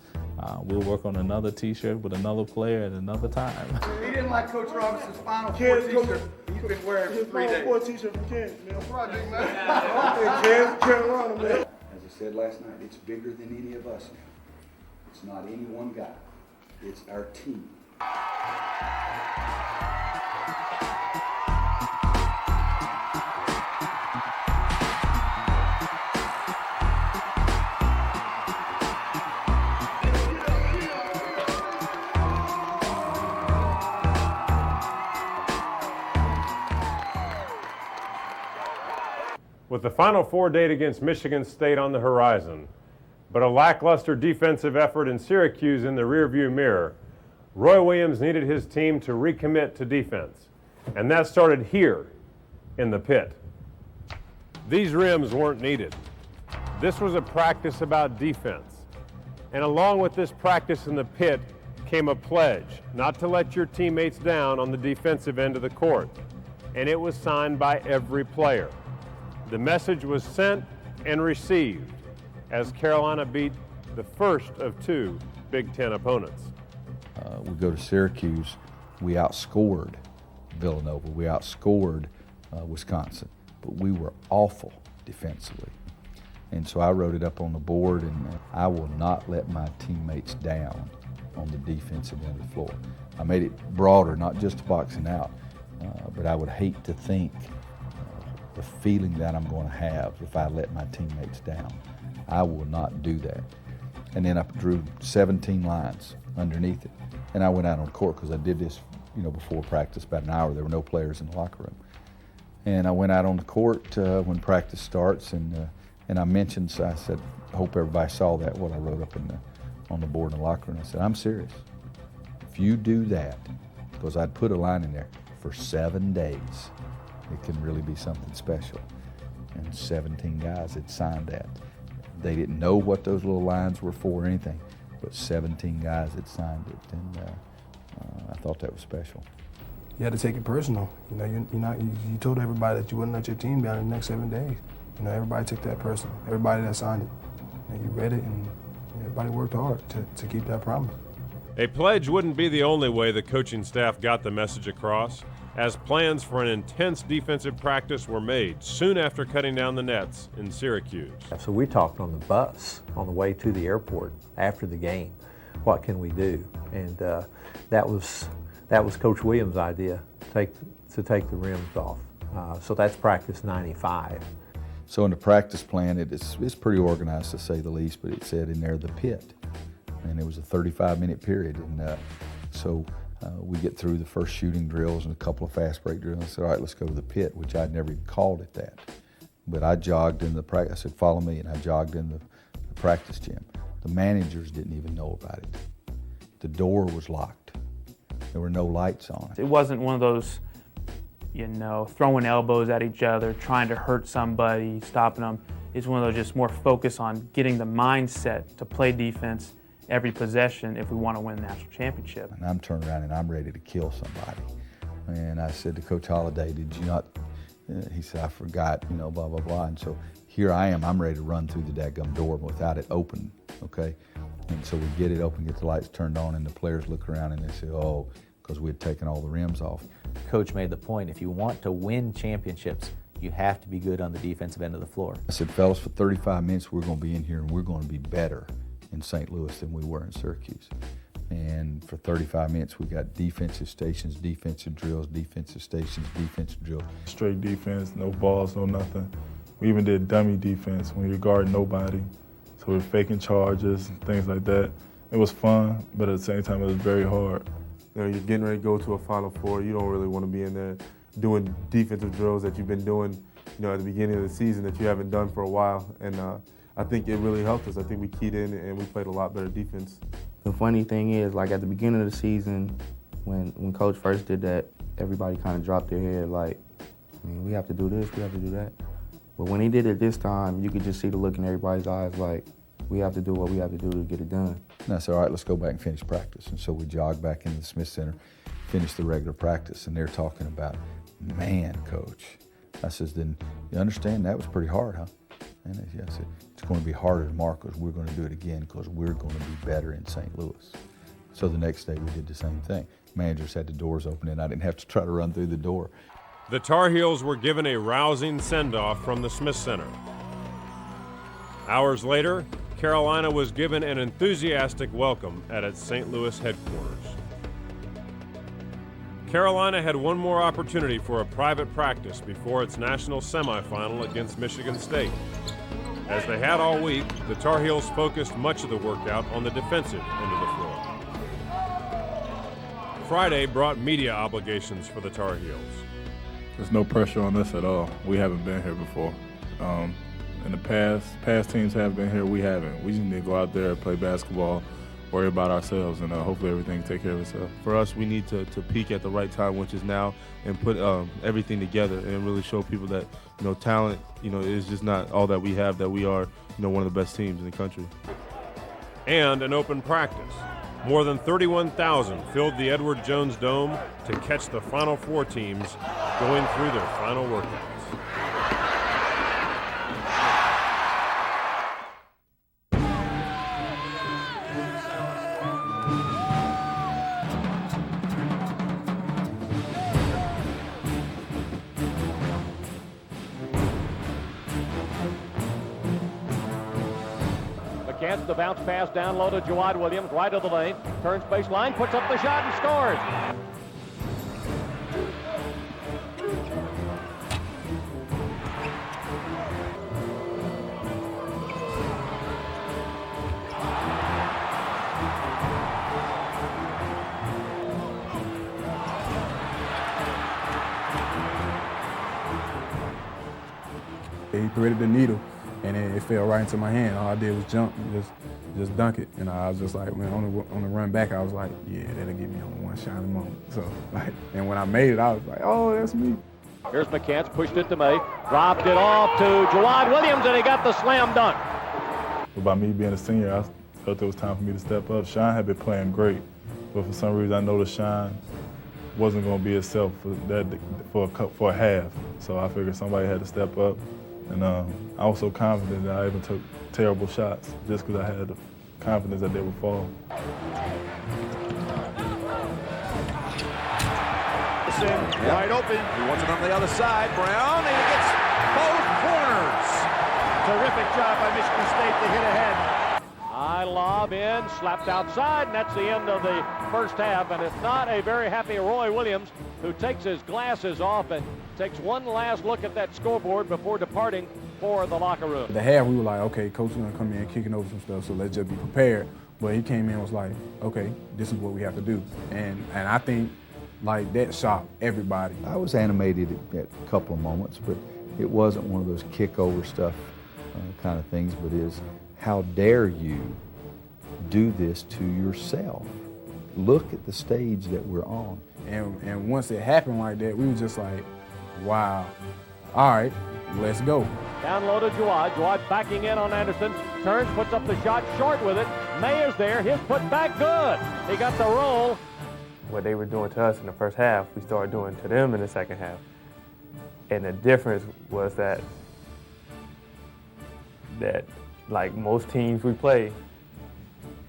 we'll work on another T-shirt with another player at another time. He didn't like Coach Robinson's Final Four T-shirt. He's been wearing it for 3 days. Final Four T-shirt from Kansas, man. Project, man. Carolina, man. As I said last night, it's bigger than any of us now. It's not any one guy. It's our team. With the Final Four date against Michigan State on the horizon, but a lackluster defensive effort in Syracuse in the rearview mirror, Roy Williams needed his team to recommit to defense. And that started here in the pit. These rims weren't needed. This was a practice about defense. And along with this practice in the pit came a pledge not to let your teammates down on the defensive end of the court. And it was signed by every player. The message was sent and received as Carolina beat the first of 2 Big Ten opponents. We go to Syracuse, we outscored Villanova, we outscored Wisconsin, but we were awful defensively. And so I wrote it up on the board, and I will not let my teammates down on the defensive end of the floor. I made it broader, not just boxing out, but I would hate to think the feeling that I'm going to have if I let my teammates down. I will not do that. And then I drew 17 lines underneath it. And I went out on the court because I did this, before practice, about an hour. There were no players in the locker room. And I went out on the court when practice starts, and I mentioned, I said, I hope everybody saw that, what I wrote up on the board in the locker room. I said, I'm serious. If you do that, because I'd put a line in there, for 7 days, it can really be something special. And 17 guys had signed that. They didn't know what those little lines were for or anything, but 17 guys had signed it, and I thought that was special. You had to take it personal. You told everybody that you wouldn't let your team down in the next 7 days. Everybody took that personal. Everybody that signed it. You read it, and everybody worked hard to keep that promise. A pledge wouldn't be the only way the coaching staff got the message across, as plans for an intense defensive practice were made soon after cutting down the nets in Syracuse. So we talked on the bus on the way to the airport after the game. What can we do? And that was Coach Williams' idea, to take the rims off. So that's practice 95. So in the practice plan, it's pretty organized to say the least, but it said in there the pit. And it was a 35-minute period. And so we get through the first shooting drills and a couple of fast break drills. I said, all right, let's go to the pit, which I'd never even called it that. But I jogged in the practice. I said, follow me, and I jogged in the practice gym. The managers didn't even know about it. The door was locked. There were no lights on it. It wasn't one of those, throwing elbows at each other, trying to hurt somebody, stopping them. It's one of those just more focus on getting the mindset to play defense every possession if we want to win a national championship. And I'm turned around and I'm ready to kill somebody. And I said to Coach Holliday, did you not? He said, I forgot, blah, blah, blah. And so here I am, I'm ready to run through the dadgum door without it open, okay? And so we get it open, get the lights turned on, and the players look around and they say, oh, because we had taken all the rims off. Coach made the point, if you want to win championships, you have to be good on the defensive end of the floor. I said, fellas, for 35 minutes, we're going to be in here and we're going to be better in St. Louis than we were in Syracuse. And for 35 minutes, we got defensive stations, defensive drills, defensive stations, defensive drills. Straight defense, no balls, no nothing. We even did dummy defense when you're guarding nobody. So we're faking charges and things like that. It was fun, but at the same time, it was very hard. You're getting ready to go to a Final Four. You don't really want to be in there doing defensive drills that you've been doing, at the beginning of the season that you haven't done for a while. And I think it really helped us. I think we keyed in and we played a lot better defense. The funny thing is, at the beginning of the season, when Coach first did that, everybody kind of dropped their head like, I mean, we have to do this, we have to do that. But when he did it this time, you could just see the look in everybody's eyes like, we have to do what we have to do to get it done. And I said, all right, let's go back and finish practice. And so we jogged back into the Smith Center, finished the regular practice, and they're talking about, man, Coach. I says, then you understand that was pretty hard, huh? And I said, it's going to be harder tomorrow because we're going to do it again because we're going to be better in St. Louis. So the next day we did the same thing. Managers had the doors open and I didn't have to try to run through the door. The Tar Heels were given a rousing send-off from the Smith Center. Hours later, Carolina was given an enthusiastic welcome at its St. Louis headquarters. Carolina had one more opportunity for a private practice before its national semifinal against Michigan State. As they had all week, the Tar Heels focused much of the workout on the defensive end of the floor. Friday brought media obligations for the Tar Heels. There's no pressure on us at all. We haven't been here before. In the past teams have been here, we haven't. We just need to go out there, play basketball, worry about ourselves, and hopefully everything take care of itself. For us, we need to peak at the right time, which is now, and put everything together and really show people that, talent, is just not all that we have, that we are, one of the best teams in the country. And an open practice. More than 31,000 filled the Edward Jones Dome to catch the Final Four teams going through their final workouts. Against the bounce pass down low to Jawad Williams, right of the lane, turns baseline, puts up the shot and scores. He threaded the needle, and it fell right into my hand. All I did was jump and just dunk it. And I was just like, man, on the run back, I was like, yeah, that'll get me on one shining moment. So, and when I made it, I was like, oh, that's me. Here's McCants, pushed it to May, dropped it off to Jawad Williams, and he got the slam dunk. But by me being a senior, I felt it was time for me to step up. Sean had been playing great, but for some reason I noticed Sean wasn't going to be himself for a half. So I figured somebody had to step up. And I was so confident that I even took terrible shots just because I had the confidence that they would fall. Wide open. He wants it on the other side. Brown, and he gets both corners. Terrific job by Michigan State to hit ahead. High lob in, slapped outside, and that's the end of the first half. And it's not a very happy Roy Williams, who takes his glasses off and takes one last look at that scoreboard before departing for the locker room. At the half, we were like, okay, coach is gonna come in kicking over some stuff, so let's just be prepared. But he came in and was like, okay, this is what we have to do. And I think like that shocked everybody. I was animated at a couple of moments, but it wasn't one of those kick over stuff kind of things, but is how dare you do this to yourself? Look at the stage that we're on. And once it happened like that, we were just like, wow, all right, let's go. Down low to Jawad. Jawad backing in on Anderson. Turns, puts up the shot short with it. May is there. His put back good. He got the roll. What they were doing to us in the first half, we started doing to them in the second half. And the difference was that like most teams we play,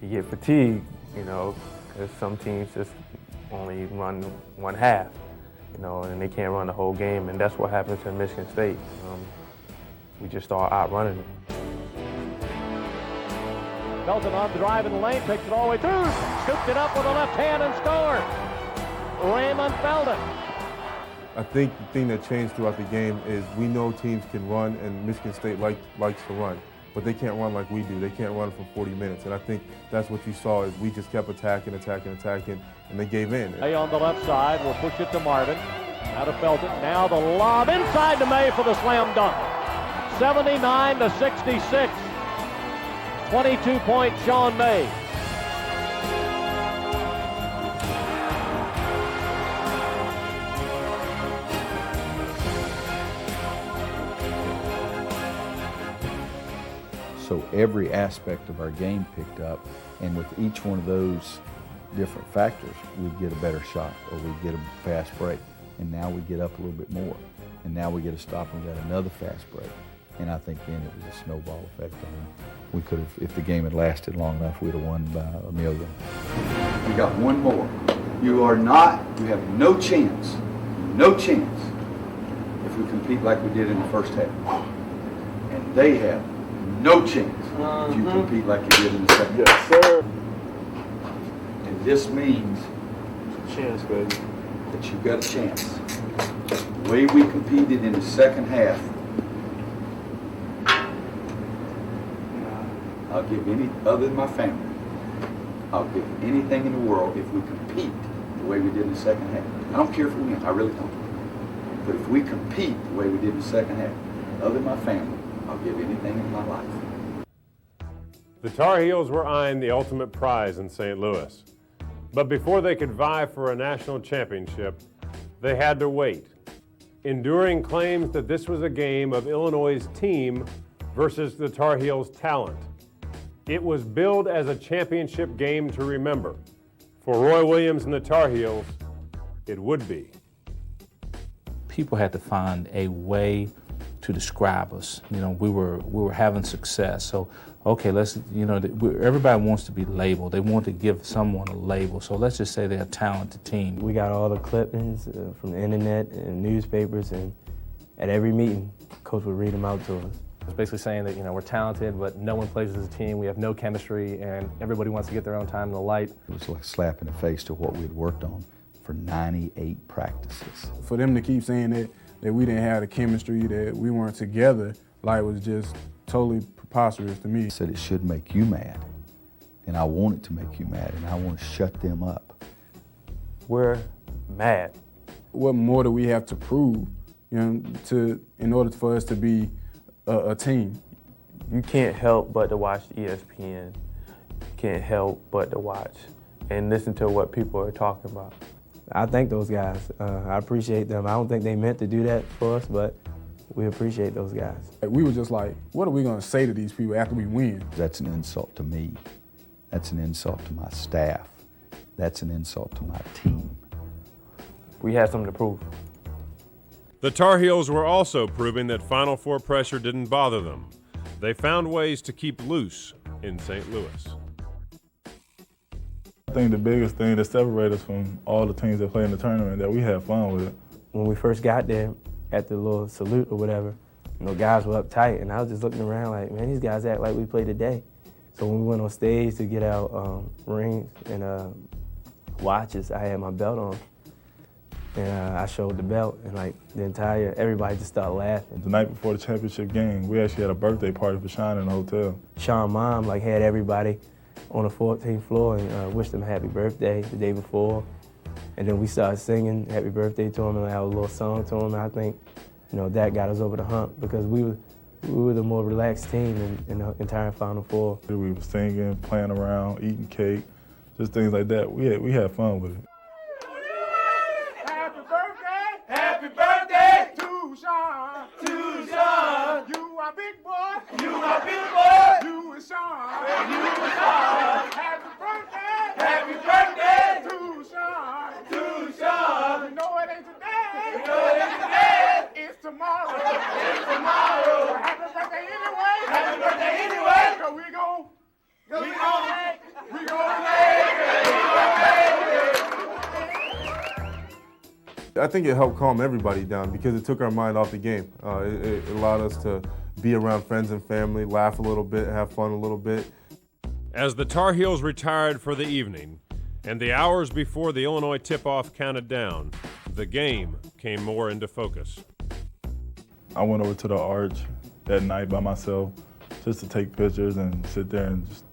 you get fatigued, because some teams just only run one half, and they can't run the whole game, and that's what happened to Michigan State. We just started outrunning them. Felton on the drive in the lane, takes it all the way through, scooped it up with a left hand and scored. Raymond Felton. I think the thing that changed throughout the game is we know teams can run, and Michigan State likes to run, but they can't run like we do. They can't run for 40 minutes, and I think that's what you saw is we just kept attacking, and they gave in. May on the left side will push it to Marvin. Now to Felton. Now the lob inside to May for the slam dunk. 79-66. 22-point Sean May. So every aspect of our game picked up, and with each one of those different factors, we'd get a better shot or we'd get a fast break. And now we get up a little bit more. And now we get a stop and we got another fast break. And I think then it was a snowball effect. And we could have, if the game had lasted long enough, we'd have won by 1 million. We got one more. You have no chance, if we compete like we did in the first half. And they have no chance if you compete like you did in the second half. Yes, sir. And this means Chance, baby. that you've got a chance. The way we competed in the second half, I'll give other than my family, I'll give anything in the world if we compete the way we did in the second half. I don't care if we win, I really don't. But if we compete the way we did in the second half, other than my family, I'll give anything in my life. The Tar Heels were eyeing the ultimate prize in St. Louis. But before they could vie for a national championship, they had to wait, enduring claims that this was a game of Illinois' team versus the Tar Heels' talent. It was billed as a championship game to remember. For Roy Williams and the Tar Heels, it would be. People had to find a way to describe us. You know, we were having success. So, okay, let's, you know, everybody wants to be labeled. They want to give someone a label. So let's just say they're a talented team. We got all the clippings from the internet and newspapers, and at every meeting, Coach would read them out to us. It's basically saying that, you know, we're talented, but no one plays as a team. We have no chemistry, and everybody wants to get their own time in the light. It was like a slap in the face to what we had worked on for 98 practices. For them to keep saying that we didn't have the chemistry, that we weren't together, like, was just totally preposterous to me. I said it should make you mad, and I want it to make you mad, and I want to shut them up. We're mad. What more do we have to prove, you know, in order for us to be a team? You can't help but to watch ESPN. You can't help but to watch and listen to what people are talking about. I thank those guys. I appreciate them. I don't think they meant to do that for us, but we appreciate those guys. We were just like, what are we going to say to these people after we win? That's an insult to me. That's an insult to my staff. That's an insult to my team. We had something to prove. The Tar Heels were also proving that Final Four pressure didn't bother them. They found ways to keep loose in St. Louis. I think the biggest thing that separated us from all the teams that play in the tournament, that we had fun with it. When we first got there, at the little salute or whatever, you know, guys were uptight, and I was just looking around like, man, these guys act like we played today. So when we went on stage to get our rings and watches, I had my belt on. And I showed the belt, and like everybody just started laughing. The night before the championship game, we actually had a birthday party for Sean in the hotel. Sean's mom like had everybody on the 14th floor and wished him happy birthday the day before. And then we started singing happy birthday to him and like, a little song to him. And I think, you know, that got us over the hump because we were the more relaxed team in the entire Final Four. We were singing, playing around, eating cake, just things like that. We had fun with it. Happy birthday to Sean. To Sean. You are big boy. You are big boy. You and Sean. And you and Sean. Happy birthday. Happy birthday to Sean. To Sean. You know it ain't today. You know it ain't today. It's tomorrow. It's tomorrow. Happy birthday anyway. Happy birthday anyway. So we gon' I think it helped calm everybody down because it took our mind off the game. It allowed us to be around friends and family, laugh a little bit, have fun a little bit. As the Tar Heels retired for the evening, and the hours before the Illinois tip-off counted down, the game came more into focus. I went over to the arch that night by myself just to take pictures and sit there and just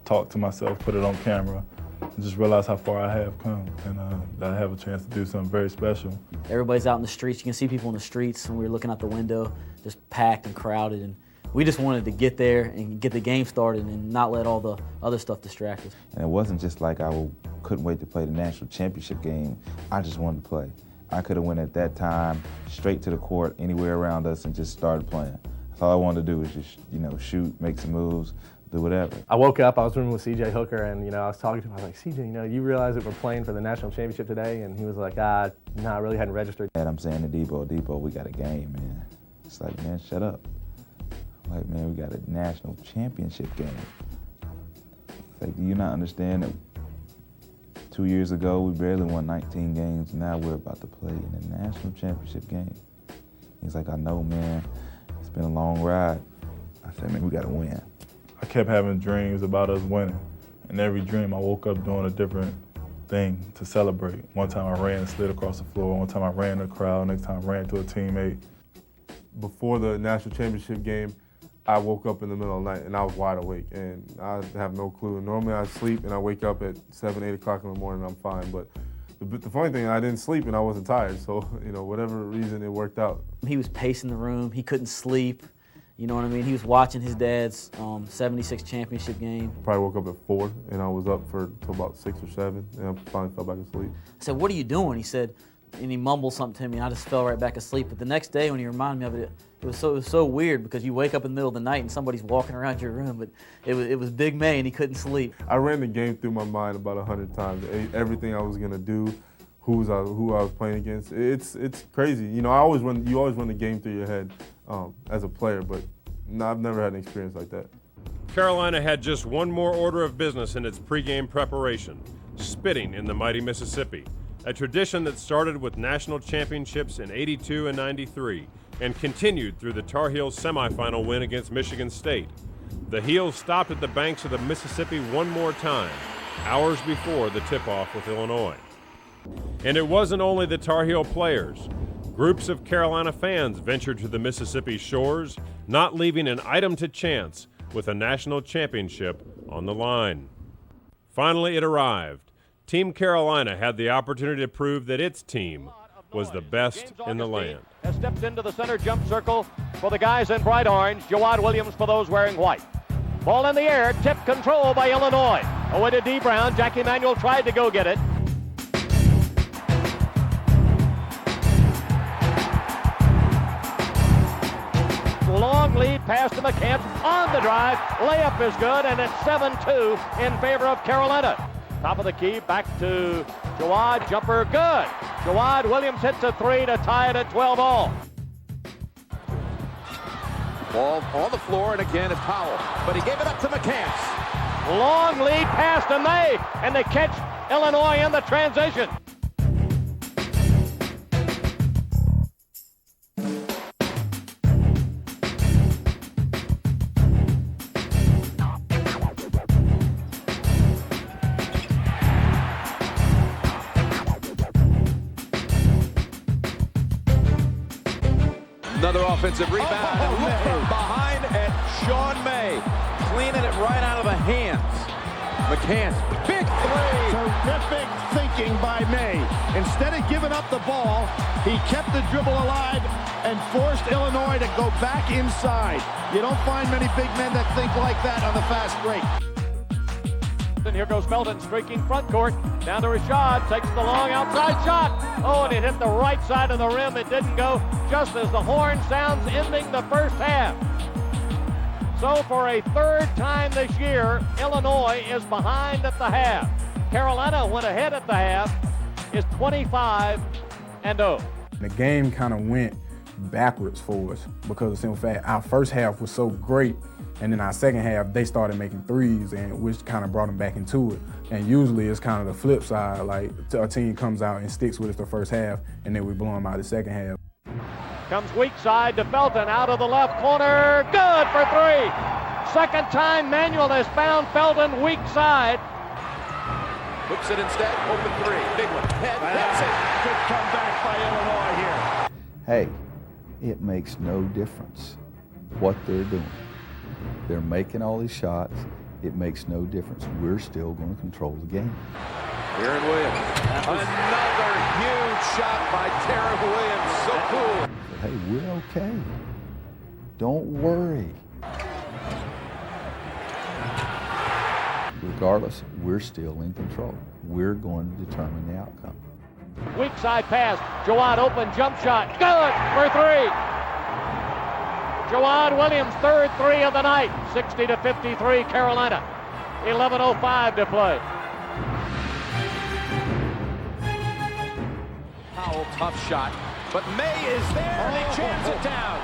talk to myself, put it on camera, and just realize how far I have come and that I have a chance to do something very special. Everybody's out in the streets. You can see people in the streets, and we were looking out the window, just packed and crowded. And we just wanted to get there and get the game started and not let all the other stuff distract us. And it wasn't just like I couldn't wait to play the national championship game. I just wanted to play. I could have went at that time straight to the court anywhere around us and just started playing. That's all I wanted to do was just, shoot, make some moves, do whatever. I woke up, I was rooming with CJ Hooker, and I was talking to him. I was like, CJ, you realize that we're playing for the national championship today? And he was like, nah, I really hadn't registered. And I'm saying to Debo, we got a game, man. It's like, man, shut up. I'm like, man, we got a national championship game. It's like, do you not understand that 2 years ago we barely won 19 games, now we're about to play in a national championship game? He's like, I know, man. It's been a long ride. I said, man, we got to win. I kept having dreams about us winning. And every dream I woke up doing a different thing to celebrate. One time I ran and slid across the floor. One time I ran in the crowd. Next time I ran to a teammate. Before the national championship game, I woke up in the middle of the night and I was wide awake and I have no clue. Normally I sleep and I wake up at 7, 8 o'clock in the morning and I'm fine. But the funny thing, I didn't sleep and I wasn't tired. So, whatever reason, it worked out. He was pacing the room. He couldn't sleep. You know what I mean? He was watching his dad's 76 championship game. Probably woke up at 4 and I was up till about 6 or 7 and I finally fell back asleep. I said, what are you doing? He said, and he mumbled something to me and I just fell right back asleep. But the next day when he reminded me of it, it was so weird because you wake up in the middle of the night and somebody's walking around your room, but it was Big May and he couldn't sleep. I ran the game through my mind about 100 times. Everything I was gonna do, who I was playing against. It's crazy. You always run the game through your head as a player, but I've never had an experience like that. Carolina had just one more order of business in its pregame preparation: spitting in the mighty Mississippi, a tradition that started with national championships in '82 and '93 and continued through the Tar Heels semifinal win against Michigan State. The Heels stopped at the banks of the Mississippi one more time, hours before the tip-off with Illinois. And it wasn't only the Tar Heel players. Groups of Carolina fans ventured to the Mississippi shores, not leaving an item to chance with a national championship on the line. Finally, it arrived. Team Carolina had the opportunity to prove that its team was the best in the land. Has stepped into the center jump circle for the guys in bright orange. Jawad Williams for those wearing white. Ball in the air, tip control by Illinois. Away to D. Brown. Jackie Manuel tried to go get it. Long lead pass to McCants on the drive. Layup is good, and it's 7-2 in favor of Carolina. Top of the key, back to Jawad. Jumper good. Jawad Williams hits a 3 to tie it at 12 all. Ball on the floor, and again it's Powell. But he gave it up to McCants. Long lead pass to May, and they catch Illinois in the transition. Another offensive rebound, and look from behind at Sean May, cleaning it right out of the hands. McCants, big three. Terrific thinking by May. Instead of giving up the ball, he kept the dribble alive and forced Illinois to go back inside. You don't find many big men that think like that on the fast break. And here goes Felton streaking front court. Down to Rashad, takes the long outside shot. Oh, and it hit the right side of the rim. It didn't go just as the horn sounds ending the first half. So for a third time this year, Illinois is behind at the half. Carolina went ahead at the half, is 25-0. The game kind of went backwards for us because of the simple fact our first half was so great, and then our second half they started making threes, and which kind of brought them back into it. And usually it's kind of the flip side, like a team comes out and sticks with us the first half, and then we blow them out the second half. Comes weak side to Felton, out of the left corner, good for three. Second time Manuel has found Felton weak side. Hooks it instead, open three, big one, head, that's it. Good comeback by Illinois here. Hey, it makes no difference what they're doing. They're making all these shots. It makes no difference. We're still going to control the game. Aaron Williams, another huge shot by Taryn Williams, so cool. Hey, we're okay. Don't worry. Regardless, we're still in control. We're going to determine the outcome. Weak side pass, Jawad open jump shot, good for three. Jawad Williams, third three of the night. 60-53 Carolina. 11:05 to play. Powell, tough shot, but May is there and he jams it down.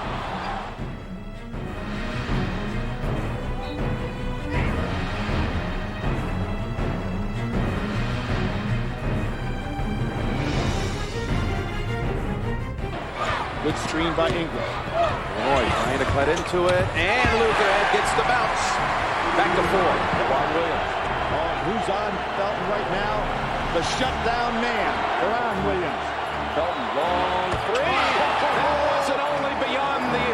Good screen by Ingram. Illinois trying to cut into it, and Lutherhead gets the bounce. Back to four. Juwan Williams. Oh, who's on Felton right now? The shutdown man, Juwan Williams. Felton, long three. That wasn't only beyond the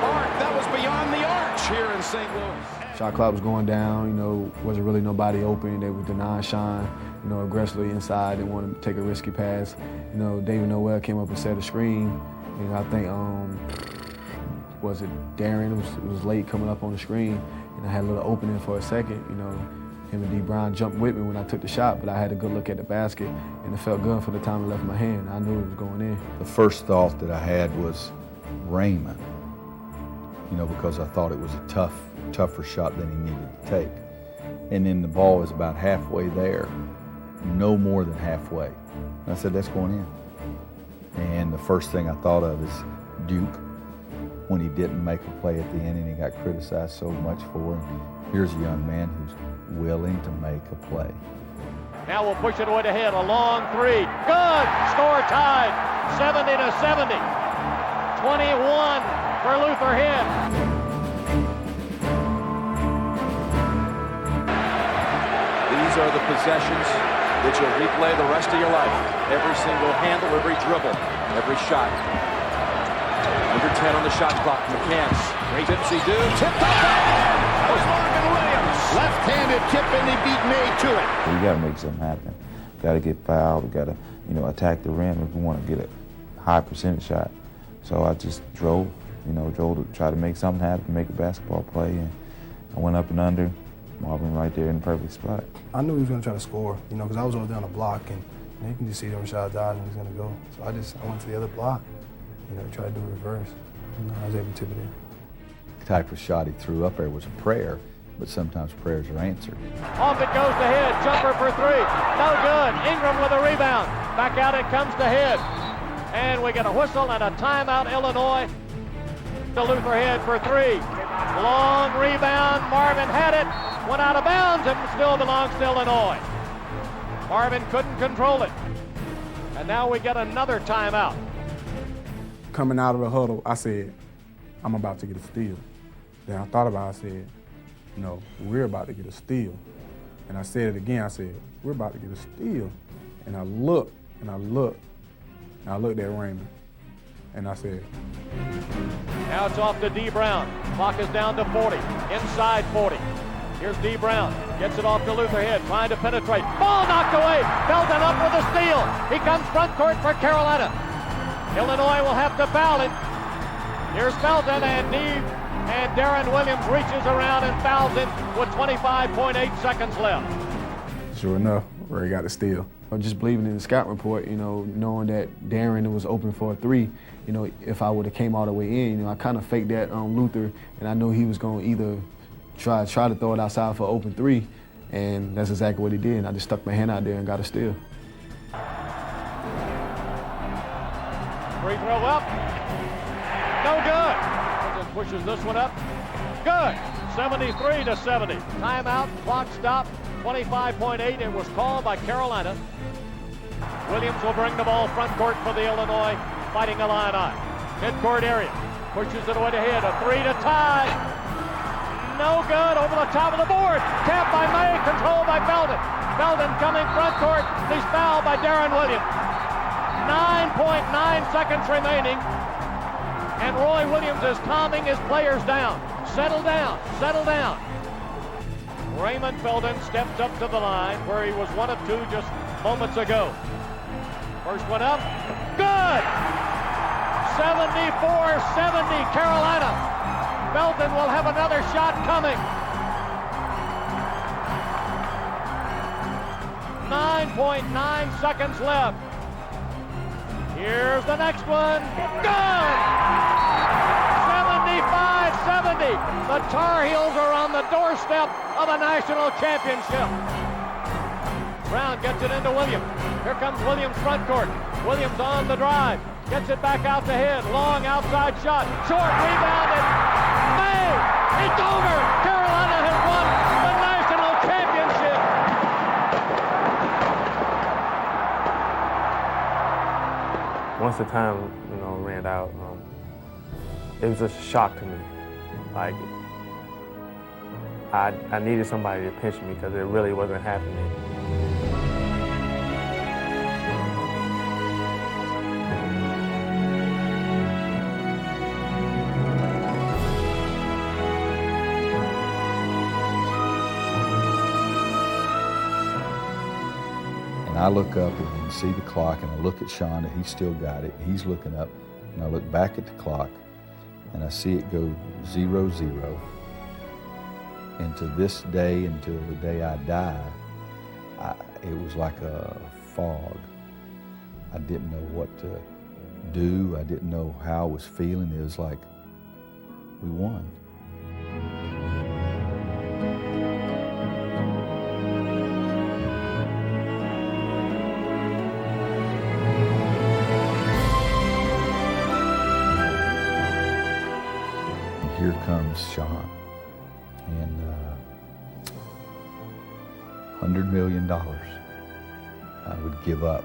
arc, that was beyond the arch here in St. Louis. Shot clock was going down, wasn't really nobody open. They were denying Sean, aggressively inside. They wanted to take a risky pass. David Noel came up and set a screen. And I think, was it Darren? It was late coming up on the screen, and I had a little opening for a second. Him and D. Brown jumped with me when I took the shot, but I had a good look at the basket, and it felt good for the time it left my hand. I knew it was going in. The first thought that I had was Raymond, because I thought it was a tougher shot than he needed to take. And then the ball was about halfway there, no more than halfway. And I said, that's going in. And the first thing I thought of is Duke, when he didn't make a play at the end and he got criticized so much for it. Here's a young man who's willing to make a play. Now we'll push it away to head. A long three. Good. Score tied. 70-70. 21 for Lutherhead. These are the possessions that you'll replay the rest of your life. Every single handle, every dribble, every shot. Under 10 on the shot clock. McCants. Great tipsy-do. Tipped up. That was Marvin Williams. Left-handed tip, and he beat May to it. We got to make something happen. Got to get fouled. We got to, attack the rim if we want to get a high percentage shot. So I just drove to try to make something happen, make a basketball play, and I went up and under. Marvin right there in the perfect spot. I knew he was going to try to score, because I was over down the block, and you can just see them shots out and he's going to go. So I went to the other block, tried to do a reverse, and I was able to tip it in. The type of shot he threw up there was a prayer, but sometimes prayers are answered. Off it goes to Head. Jumper for three. No good. Ingram with a rebound. Back out it comes to Head. And we get a whistle and a timeout, Illinois. To Lutherhead for three. Long rebound. Marvin had it. Went out of bounds and still belongs to Illinois. Marvin couldn't control it. And now we get another timeout. Coming out of the huddle, I said, I'm about to get a steal. Then I thought about it, I said, we're about to get a steal. And I said it again, I said, we're about to get a steal. And I looked, and I looked at Raymond, and I said. Now it's off to D. Brown. Clock is down to 40, inside 40. Here's D. Brown, gets it off to Lutherhead, trying to penetrate. Ball knocked away, Felton up with a steal. He comes front court for Carolina. Illinois will have to foul it. Here's Felton, and Darren Williams reaches around and fouls it with 25.8 seconds left. Sure enough, Ray got the steal. Just believing in the scout report, knowing that Darren was open for a three, if I would have came all the way in, I kind of faked that on Luther, and I knew he was going to either try to throw it outside for open three, and that's exactly what he did. And I just stuck my hand out there and got a steal. Free throw up. No good. Just pushes this one up. Good. 73-70. Timeout. Clock stopped. 25.8. It was called by Carolina. Williams will bring the ball front court for the Illinois Fighting Illini. Midcourt area. Pushes it away to Head. A three to tie. No good. Over the top of the board. Tapped by May. Controlled by Felton. Felton coming front court. He's fouled by Darren Williams. 9.9 seconds remaining. And Roy Williams is calming his players down. Settle down. Settle down. Raymond Felton steps up to the line where he was one of two just moments ago. First one up. Good! 74-70 Carolina. Felton will have another shot coming. 9.9 seconds left. Here's the next one. Good! 70. The Tar Heels are on the doorstep of a national championship. Brown gets it into Williams. Here comes Williams front court. Williams on the drive. Gets it back out to head. Long outside shot. Short rebounded. May! It's over! Carolina has won the national championship! Once the time, ran out, it was just a shock to me. Like, I needed somebody to pinch me because it really wasn't happening. And I look up and you can see the clock, and I look at Sean and he's still got it. He's looking up, and I look back at the clock and I see it go 0-0. And to this day, until the day I die, it was like a fog. I didn't know what to do. I didn't know how I was feeling. It was like we won. Here comes Sean, and $100 million I would give up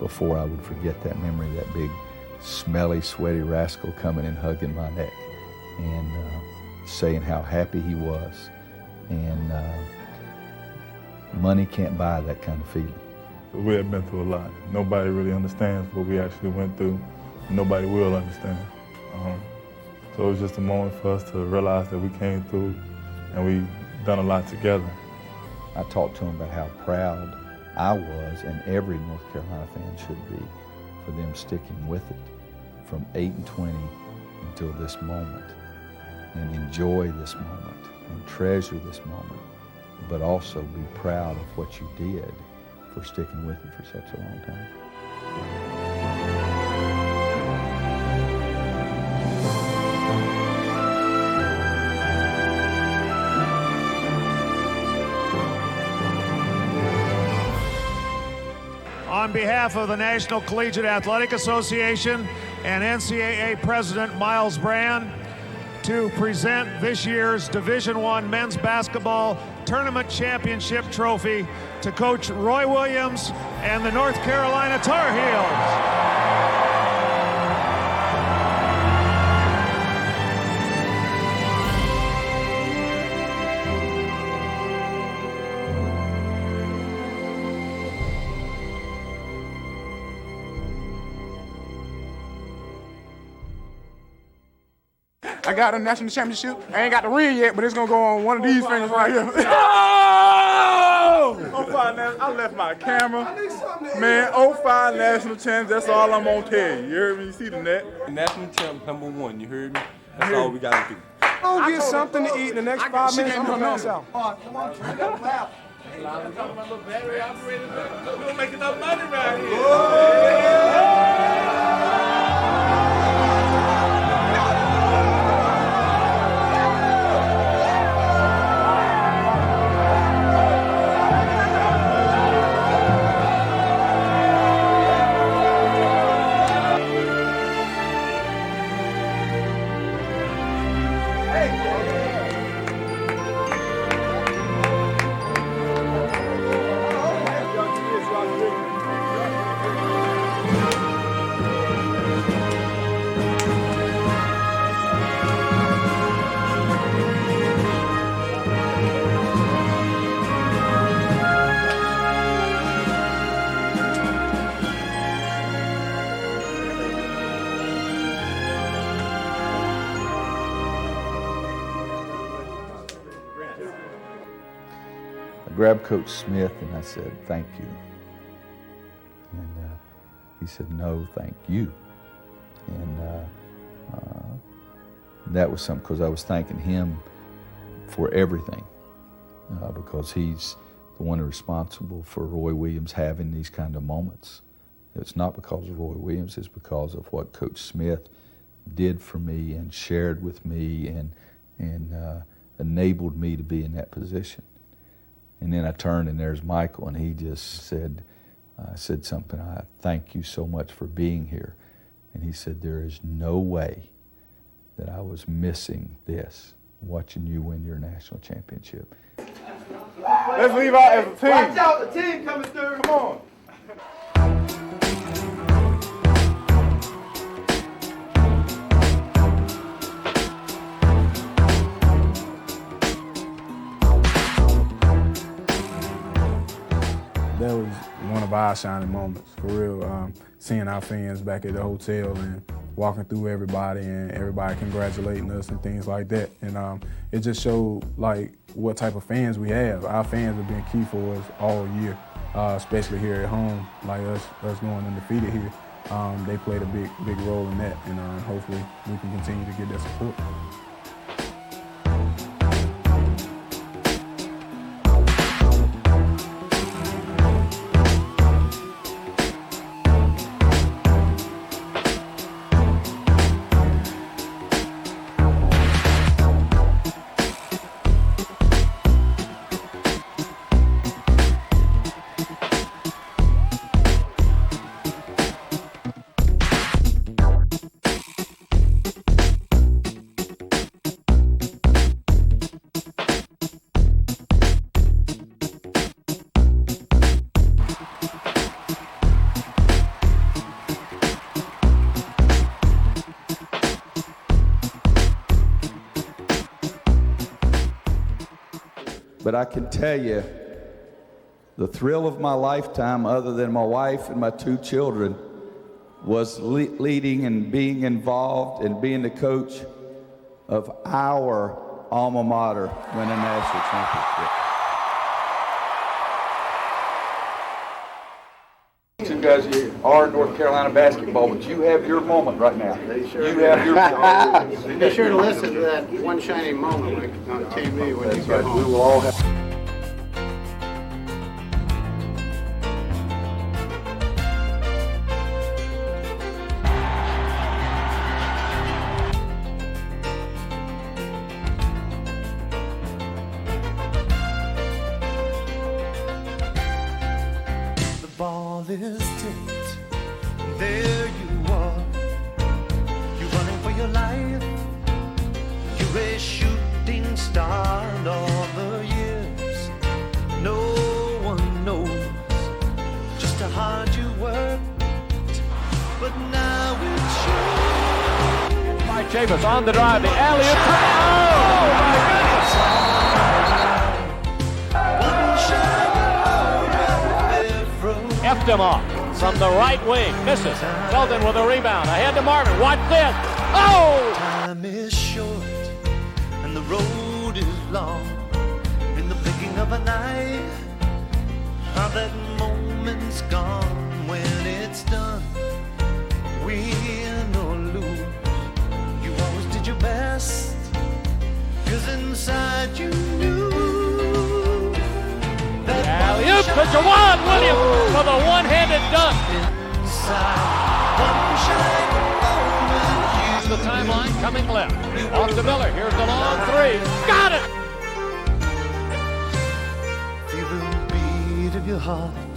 before I would forget that memory, that big, smelly, sweaty rascal coming and hugging my neck and saying how happy he was. And money can't buy that kind of feeling. We have been through a lot. Nobody really understands what we actually went through. Nobody will understand. So it was just a moment for us to realize that we came through and we done a lot together. I talked to him about how proud I was, and every North Carolina fan should be, for them sticking with it from 8-20 until this moment, and enjoy this moment and treasure this moment, but also be proud of what you did for sticking with it for such a long time. On behalf of the National Collegiate Athletic Association and NCAA President Miles Brand, to present this year's Division I Men's Basketball Tournament Championship Trophy to Coach Roy Williams and the North Carolina Tar Heels. I got a national championship. I ain't got the ring yet, but it's gonna go on one of these fingers right here. Oh! 05 national, I left my camera. Man, 05 national champs, that's all I'm gonna tell you. You heard me? You see the net? National champ #1, you heard me? That's all we gotta do. I'll get something to eat in the next 5 minutes. I'm gonna pass out. Come on, you got to laugh. I'm talking about little battery operated. We don't make enough money right here. I grabbed Coach Smith and I said, "Thank you." And he said, "No, thank you." And that was something, because I was thanking him for everything, because he's the one responsible for Roy Williams having these kind of moments. It's not because of Roy Williams, it's because of what Coach Smith did for me and shared with me and enabled me to be in that position. And then I turned and there's Michael, and he just said something, I thank you so much for being here. And he said, there is no way that I was missing this, watching you win your national championship. Let's leave out as a team. Watch out, the team coming through. Come on. That was one of our shining moments, for real. Seeing our fans back at the hotel and walking through everybody and everybody congratulating us and things like that. And it just showed like what type of fans we have. Our fans have been key for us all year, especially here at home, like us going undefeated here. They played a big role in that, and hopefully we can continue to get that support. But I can tell you, the thrill of my lifetime, other than my wife and my 2 children, was leading and being involved and being the coach of our alma mater win a national championship. You guys are North Carolina basketball, but you have your moment right now. You have your moment. Be sure to listen to that one shining moment on TV when you get home. We will all have. Ball is tipped, there you are. You're running for your life. You're a shooting star, and all the years no one knows just how hard you worked, but now it's you. Mike Chavis on the drive, the alley-oop. Oh my goodness! Effed him off from the right wing. Misses. Felton with a rebound. Ahead to Marvin. Watch this. Oh! Time is short and the road is long. In the blinking of an eye, how that moment's gone. When it's done, win or lose, you always did your best, 'cause inside you knew. Alley-oop to Jawan Williams for the one-handed dunk. The timeline coming left. Off to Miller. Here's the long three. Got it! Feel the beat of your heart.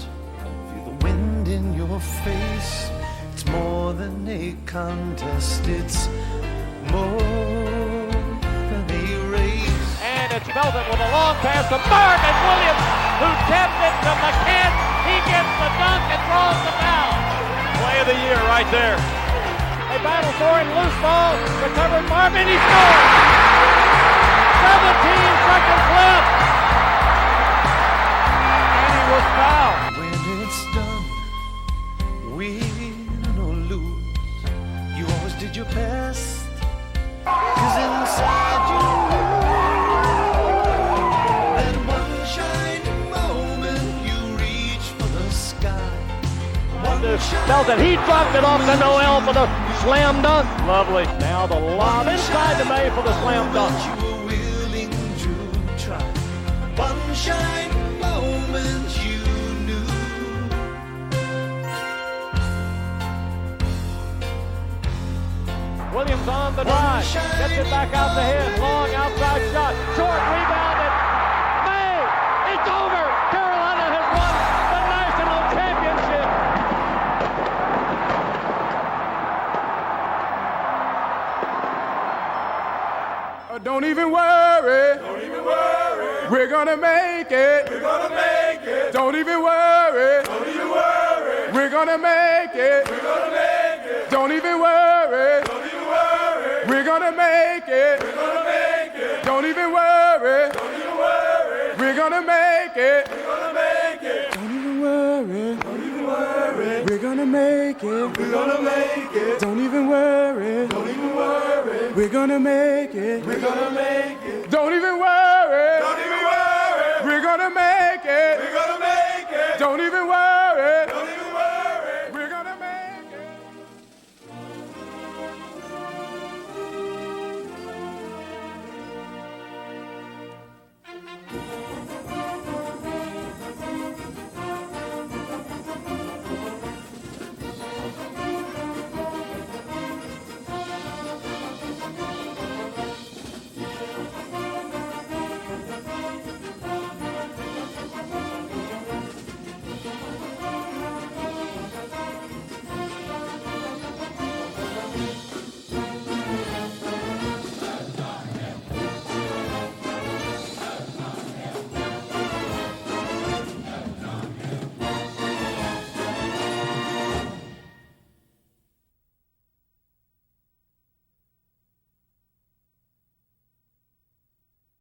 Feel the wind in your face. It's more than a contest. It's more than a race. And it's Felton with a long pass to Marvin Williams, who tapped it to McCann. He gets the dunk and draws the foul. Play of the year right there. They battle for him, loose ball, recovered Marvin, he scores! 17 seconds left! And he was fouled. When it's done, win or lose, you always did your best, 'cause inside you knew that one shining moment you reach for the sky. Felton, he dropped it off to Noel for the slam dunk. Lovely. Now the lob inside to May for the slam dunk. You were willing to try. One shining moment you knew. Williams on the drive. Gets it back out to him. Long outside shot. Short rebound. And May! It's over! Carolina has won the national championship! Don't even worry. Don't even worry. We're gonna make it. We're gonna make it. Don't even worry. Don't even worry. We're gonna make it. We're gonna make it. Don't even worry. Don't even worry. We're gonna make it. We're gonna make it. Don't even worry. Don't even worry. We're gonna make it. We're gonna make it. Don't even worry. Don't even worry. We're gonna make it. We're gonna make it. Don't even worry. Don't even worry. We're gonna make it. We're gonna make it. Don't even worry. Don't even worry. We're gonna make it. We're gonna make it. Don't even worry.